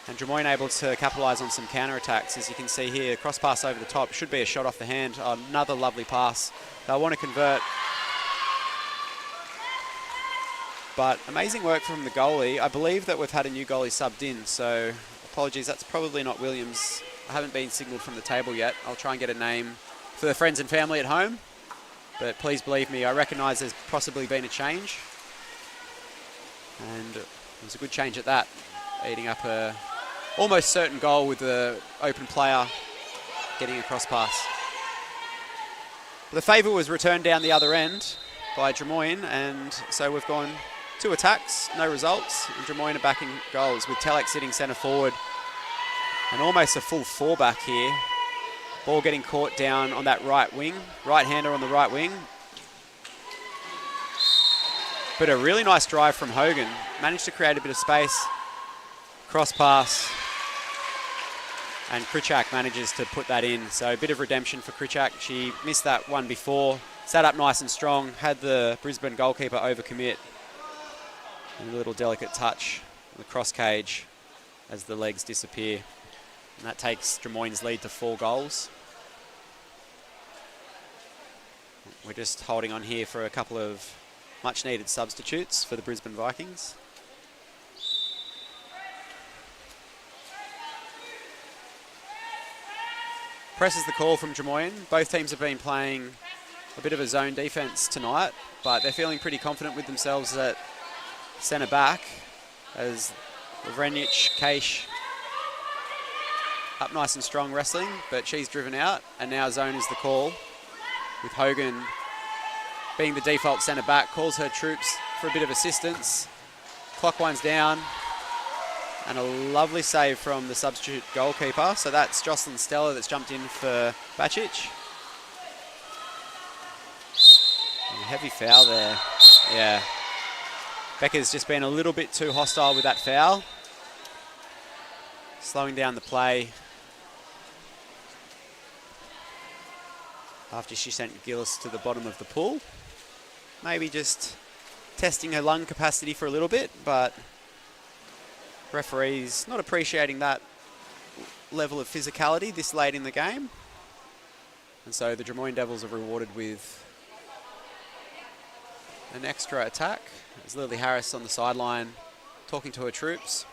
and Drummoyne able to capitalise on some counter-attacks. As you can see here, cross pass over the top, should be a shot off the hand. Another lovely pass. They'll want to convert. But amazing work from the goalie. I believe that we've had a new goalie subbed in, so apologies, that's probably not Williams. I haven't been signalled from the table yet. I'll try and get a name for the friends and family at home. But please believe me, I recognise there's possibly been a change. And it was a good change at that, eating up a almost certain goal with the open player getting a cross pass. The favour was returned down the other end by Drummoyne, and so we've gone 2 attacks, no results, and Drummoyne are backing goals with Telek sitting centre forward and almost a full 4-back here. Ball getting caught down on that right wing, right-hander on the right wing. But a really nice drive from Hogan. Managed to create a bit of space. Cross pass. And Krichak manages to put that in. So a bit of redemption for Krichak. She missed that one before. Sat up nice and strong. Had the Brisbane goalkeeper overcommit. And a little delicate touch on the cross cage as the legs disappear. And that takes Drummoyne's lead to 4 goals. We're just holding on here for a couple of much needed substitutes for the Brisbane Vikings. Press is the call from Drummoyne. Both teams have been playing a bit of a zone defence tonight, but they're feeling pretty confident with themselves at centre back as Vrenic, Keish up nice and strong wrestling, but she's driven out, and now zone is the call with Hogan being the default centre back, calls her troops for a bit of assistance. Clock winds down. And a lovely save from the substitute goalkeeper. So that's Jocelyn Stella that's jumped in for Bacic. And a heavy foul there. Yeah. Becca's just been a little bit too hostile with that foul. Slowing down the play. After she sent Gillis to the bottom of the pool. Maybe just testing her lung capacity for a little bit, but referees not appreciating that level of physicality this late in the game. And so the Drummoyne Devils are rewarded with an extra attack. There's Lily Harris on the sideline talking to her troops.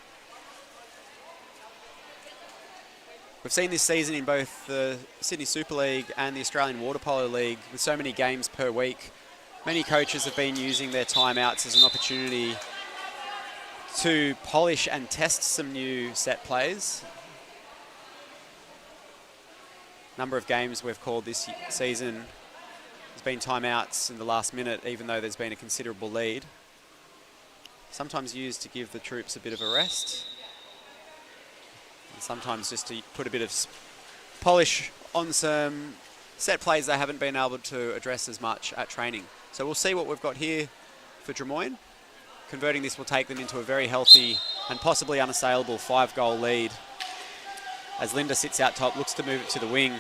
We've seen this season in both the Sydney Super League and the Australian Water Polo League with so many games per week. Many coaches have been using their timeouts as an opportunity to polish and test some new set plays. Number of games we've called this season, there's been timeouts in the last minute, even though there's been a considerable lead. Sometimes used to give the troops a bit of a rest, and sometimes just to put a bit of polish on some set plays they haven't been able to address as much at training. So we'll see what we've got here for Drummoyne. Converting this will take them into a very healthy and possibly unassailable 5-goal lead. As Linda sits out top, looks to move it to the wing.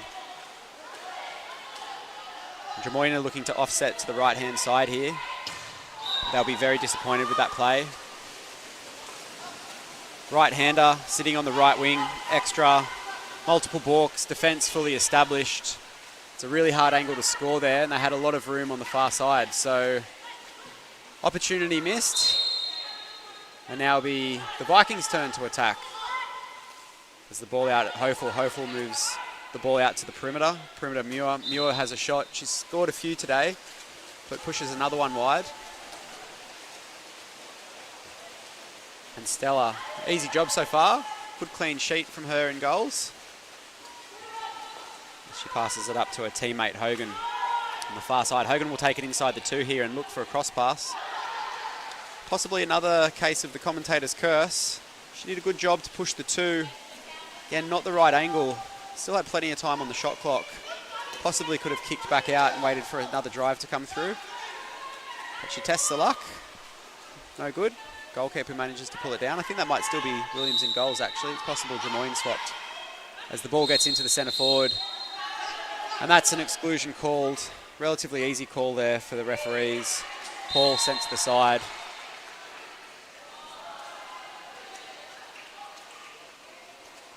Drummoyne are looking to offset to the right-hand side here. They'll be very disappointed with that play. Right-hander sitting on the right wing, extra, multiple balks, defence fully established. It's a really hard angle to score there, and they had a lot of room on the far side. So opportunity missed. And now it'll be the Vikings' turn to attack. As the ball out at Hofel. Hofel moves the ball out to the perimeter. Perimeter Muir. Muir has a shot. She's scored a few today, but pushes another one wide. And Stella, easy job so far. Good clean sheet from her in goals. She passes it up to her teammate Hogan on the far side. Hogan will take it inside the 2 here and look for a cross pass. Possibly another case of the commentator's curse. She did a good job to push the 2. Again, not the right angle. Still had plenty of time on the shot clock. Possibly could have kicked back out and waited for another drive to come through. But she tests the luck. No good. Goalkeeper manages to pull it down. I think that might still be Williams in goals, actually. It's possible Drummoyne swapped as the ball gets into the centre forward. And that's an exclusion called. Relatively easy call there for the referees. Paul sent to the side.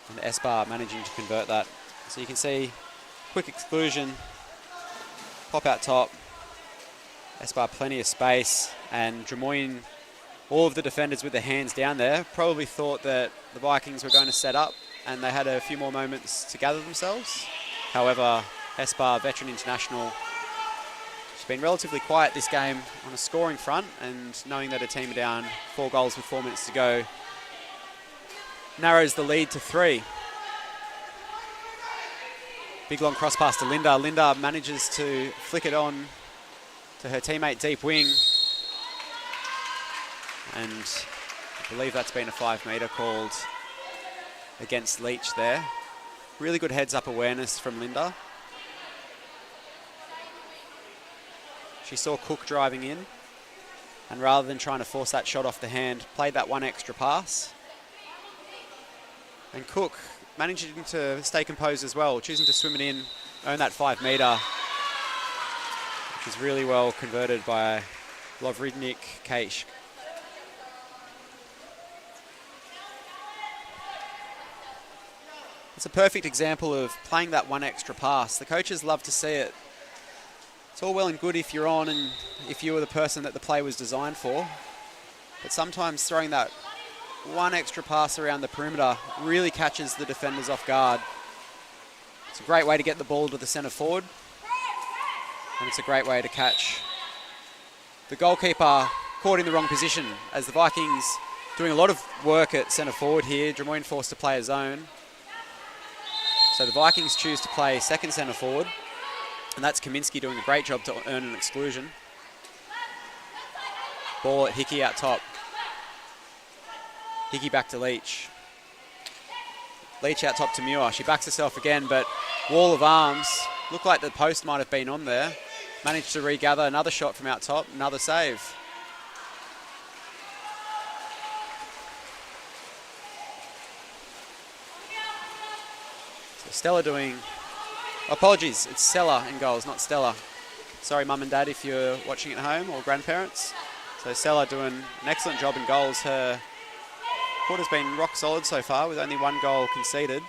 And Esbar managing to convert that. So you can see quick exclusion, pop out top. Esbar plenty of space, and Drummoyne, all of the defenders with their hands down there, probably thought that the Vikings were going to set up, and they had a few more moments to gather themselves. However, Esbar, veteran international, she's been relatively quiet this game on a scoring front, and knowing that her team are down 4 goals with 4 minutes to go, narrows the lead to 3. Big long cross pass to Linda. Linda manages to flick it on to her teammate deep wing. And I believe that's been a 5-metre called against Leach there. Really good heads-up awareness from Linda. She saw Cook driving in, and rather than trying to force that shot off the hand, played that one extra pass. And Cook managing to stay composed as well, choosing to swim it in, earn that 5 metre, which is really well converted by Lovridnik Keish. It's a perfect example of playing that one extra pass. The coaches love to see it. It's all well and good if you're on and if you were the person that the play was designed for. But sometimes throwing that one extra pass around the perimeter really catches the defenders off guard. It's a great way to get the ball to the centre forward. And it's a great way to catch the goalkeeper caught in the wrong position, as the Vikings doing a lot of work at centre forward here. Drummoyne forced to play a zone. So the Vikings choose to play second centre forward. And that's Kaminsky doing a great job to earn an exclusion. Ball at Hickey out top. Hickey back to Leach. Leach out top to Muir. She backs herself again, but wall of arms. Looked like the post might have been on there. Managed to regather another shot from out top. Another save. So Stella doing... Apologies, it's Stella in goals, not Stella. Sorry, Mum and Dad, if you're watching at home, or grandparents. So Stella doing an excellent job in goals. Her quarter's been rock solid so far, with only 1 goal conceded.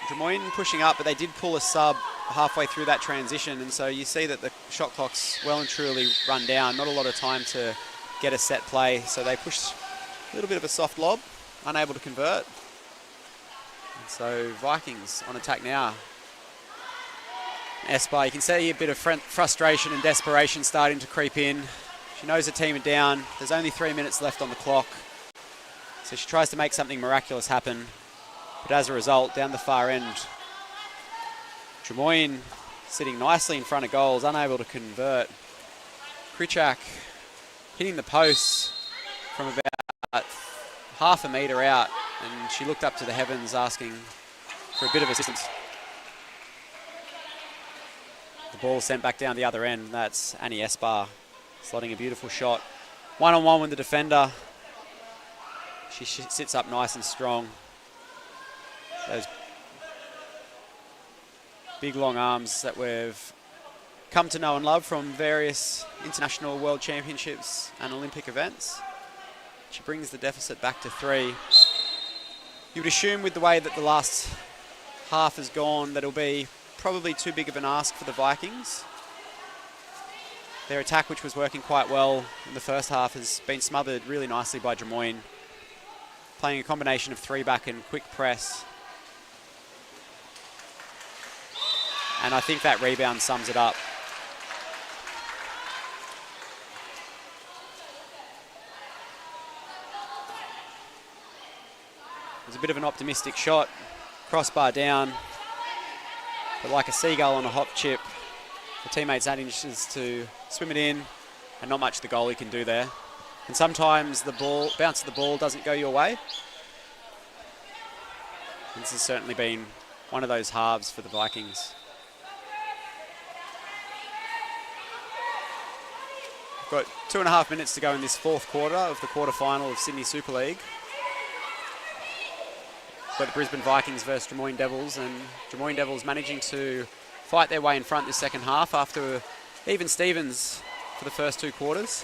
Drummoyne pushing up, but they did pull a sub halfway through that transition, and so you see that the shot clock's well and truly run down. Not a lot of time to get a set play, so they push a little bit of a soft lob, unable to convert. So Vikings on attack now. Espa, you can see a bit of frustration and desperation starting to creep in. She knows the team are down. There's only 3 minutes left on the clock. So she tries to make something miraculous happen. But as a result, down the far end, Drummoyne sitting nicely in front of goals, unable to convert. Krichak hitting the post from about half a metre out, and she looked up to the heavens asking for a bit of assistance. The ball sent back down the other end. That's Annie Espar slotting a beautiful shot. One-on-one with the defender. She sits up nice and strong. Those big long arms that we've come to know and love from various international world championships and Olympic events. She brings the deficit back to 3. You would assume with the way that the last half has gone that it'll be probably too big of an ask for the Vikings. Their attack, which was working quite well in the first half, has been smothered really nicely by Drummoyne, playing a combination of 3-back and quick press. And I think that rebound sums it up. It was a bit of an optimistic shot, crossbar down, but like a seagull on a hop chip, the teammates manages to swim it in, and not much the goalie can do there. And sometimes the bounce of the ball doesn't go your way. And this has certainly been one of those halves for the Vikings. We've got 2.5 minutes to go in this 4th quarter of the quarterfinal of Sydney Super League. Got the Brisbane Vikings versus Drummoyne Devils, and Drummoyne Devils managing to fight their way in front this second half after even Stevens for the first 2 quarters.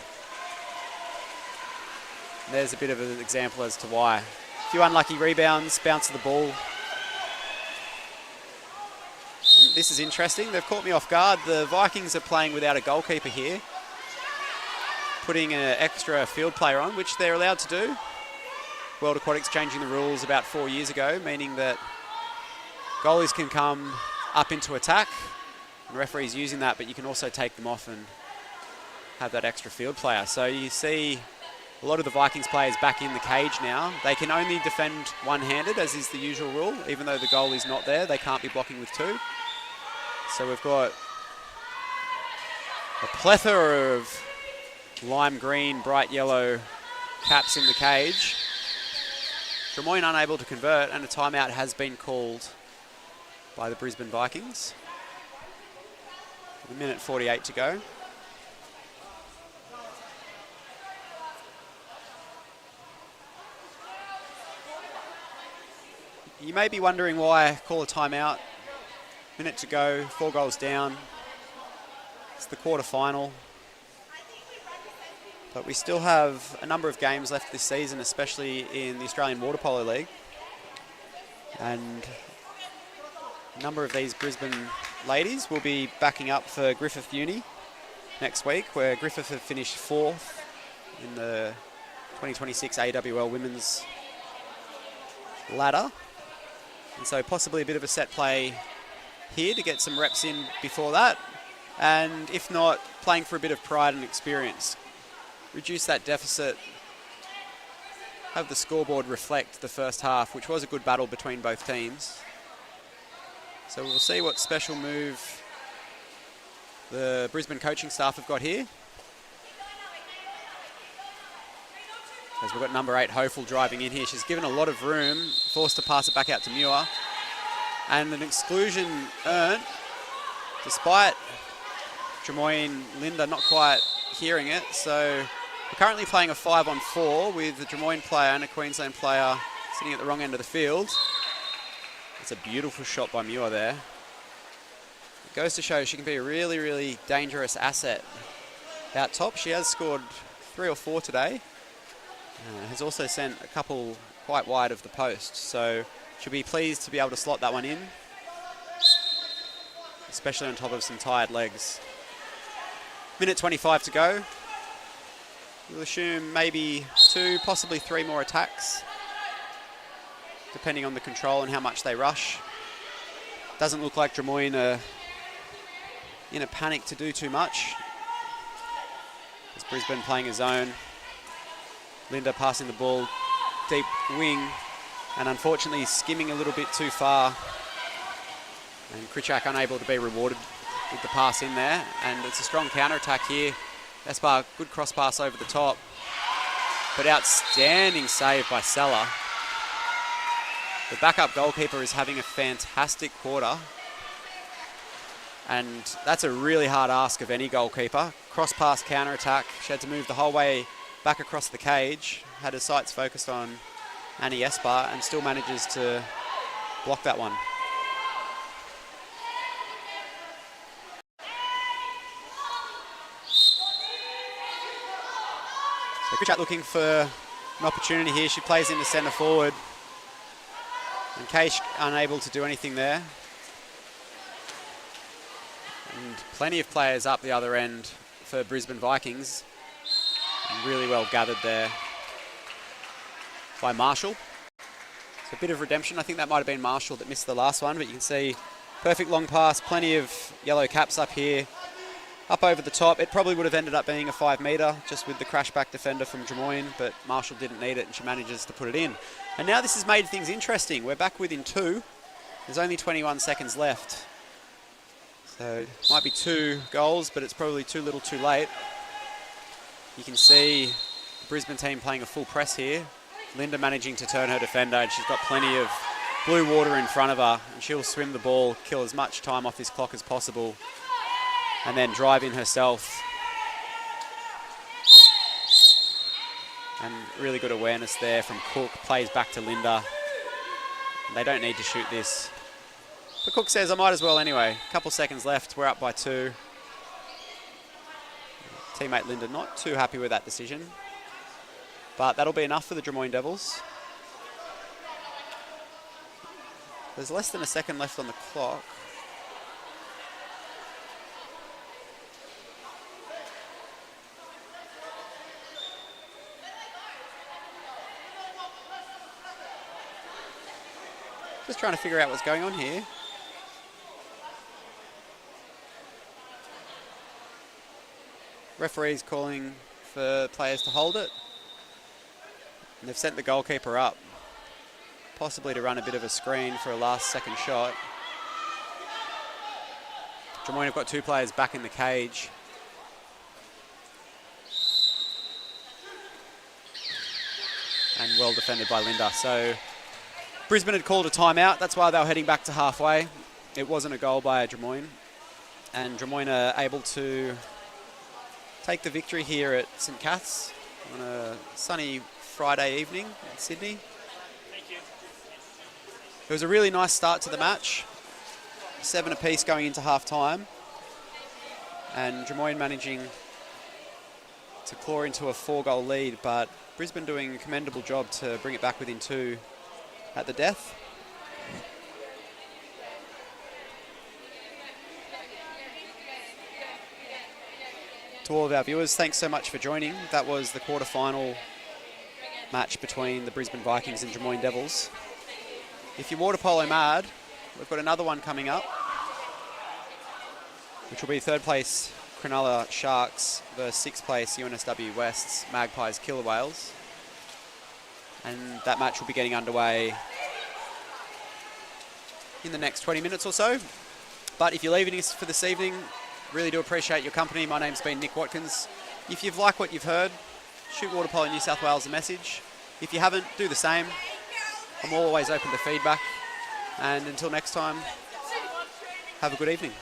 And there's a bit of an example as to why. A few unlucky rebounds, bounce of the ball. And this is interesting. They've caught me off guard. The Vikings are playing without a goalkeeper here, putting an extra field player on, which they're allowed to do. World Aquatics changing the rules about 4 years ago, meaning that goalies can come up into attack, and referees using that, but you can also take them off and have that extra field player. So you see a lot of the Vikings players back in the cage now. They can only defend one-handed, as is the usual rule. Even though the goalie's not there, they can't be blocking with 2. So we've got a plethora of lime green, bright yellow caps in the cage. Drummoyne unable to convert, and a timeout has been called by the Brisbane Vikings. 1:48 to go. You may be wondering why I call a timeout. Minute to go, 4 goals down. It's the quarter-final. But we still have a number of games left this season, especially in the Australian Water Polo League. And a number of these Brisbane ladies will be backing up for Griffith Uni next week, where Griffith have finished 4th in the 2026 AWL Women's ladder. And so possibly a bit of a set play here to get some reps in before that. And if not, playing for a bit of pride and experience. Reduce that deficit, have the scoreboard reflect the first half, which was a good battle between both teams. So we'll see what special move the Brisbane coaching staff have got here. As we've got number 8, Hofel, driving in here. She's given a lot of room, forced to pass it back out to Muir. And an exclusion earned, despite Drummoyne Linda not quite hearing it. So we're currently playing a 5-on-4 with a Drummoyne player and a Queensland player sitting at the wrong end of the field. It's a beautiful shot by Muir there. It goes to show she can be a really, really dangerous asset out top. She has scored 3 or 4 today. Has also sent a couple quite wide of the post. So she'll be pleased to be able to slot that one in, especially on top of some tired legs. Minute 25 to go. We'll assume maybe 2, possibly 3 more attacks, depending on the control and how much they rush. Doesn't look like Drummoyne are in a panic to do too much. It's Brisbane playing a zone. Linda passing the ball deep wing and unfortunately skimming a little bit too far. And Critchak unable to be rewarded with the pass in there. And it's a strong counter-attack here. Espar, good cross pass over the top. But outstanding save by Sella. The backup goalkeeper is having a fantastic quarter. And that's a really hard ask of any goalkeeper. Cross pass, counter-attack. She had to move the whole way back across the cage. Had her sights focused on Annie Espar and still manages to block that one. So Critchak looking for an opportunity here. She plays into centre forward. And Cage unable to do anything there. And plenty of players up the other end for Brisbane Vikings. And really well gathered there by Marshall. So a bit of redemption. I think that might have been Marshall that missed the last one, but you can see perfect long pass, plenty of yellow caps up here. Up over the top. It probably would have ended up being a 5 metre just with the crash back defender from Drummoyne, but Marshall didn't need it and she manages to put it in. And now this has made things interesting. We're back within 2. There's only 21 seconds left. So it might be 2 goals, but it's probably too little too late. You can see the Brisbane team playing a full press here. Linda managing to turn her defender, and she's got plenty of blue water in front of her, and she'll swim the ball, kill as much time off this clock as possible, and then drive in herself. And really good awareness there from Cook, plays back to Linda. They don't need to shoot this. But Cook says, I might as well anyway. A couple seconds left, we're up by 2. Teammate Linda not too happy with that decision. But that'll be enough for the Drummoyne Devils. There's less than a second left on the clock. Just trying to figure out what's going on here. Referee's calling for players to hold it. And they've sent the goalkeeper up, possibly to run a bit of a screen for a last second shot. Drummoyne have got 2 players back in the cage. And well defended by Linda. So Brisbane had called a timeout. That's why they were heading back to halfway. It wasn't a goal by Drummoyne. And Drummoyne are able to take the victory here at St Cath's on a sunny Friday evening in Sydney. It was a really nice start to the match. 7 apiece going into half-time. And Drummoyne managing to claw into a 4-goal lead, but Brisbane doing a commendable job to bring it back within 2 at the death. To all of our viewers, thanks so much for joining. That was the quarter-final match between the Brisbane Vikings and Drummoyne Devils. If you're water polo mad, we've got another one coming up, which will be 3rd place Cronulla Sharks versus 6th place UNSW West's Magpies Killer Whales. And that match will be getting underway in the next 20 minutes or so. But if you're leaving us for this evening, really do appreciate your company. My name's been Nick Watkins. If you've liked what you've heard, shoot Water Polo New South Wales a message. If you haven't, do the same. I'm always open to feedback. And until next time, have a good evening.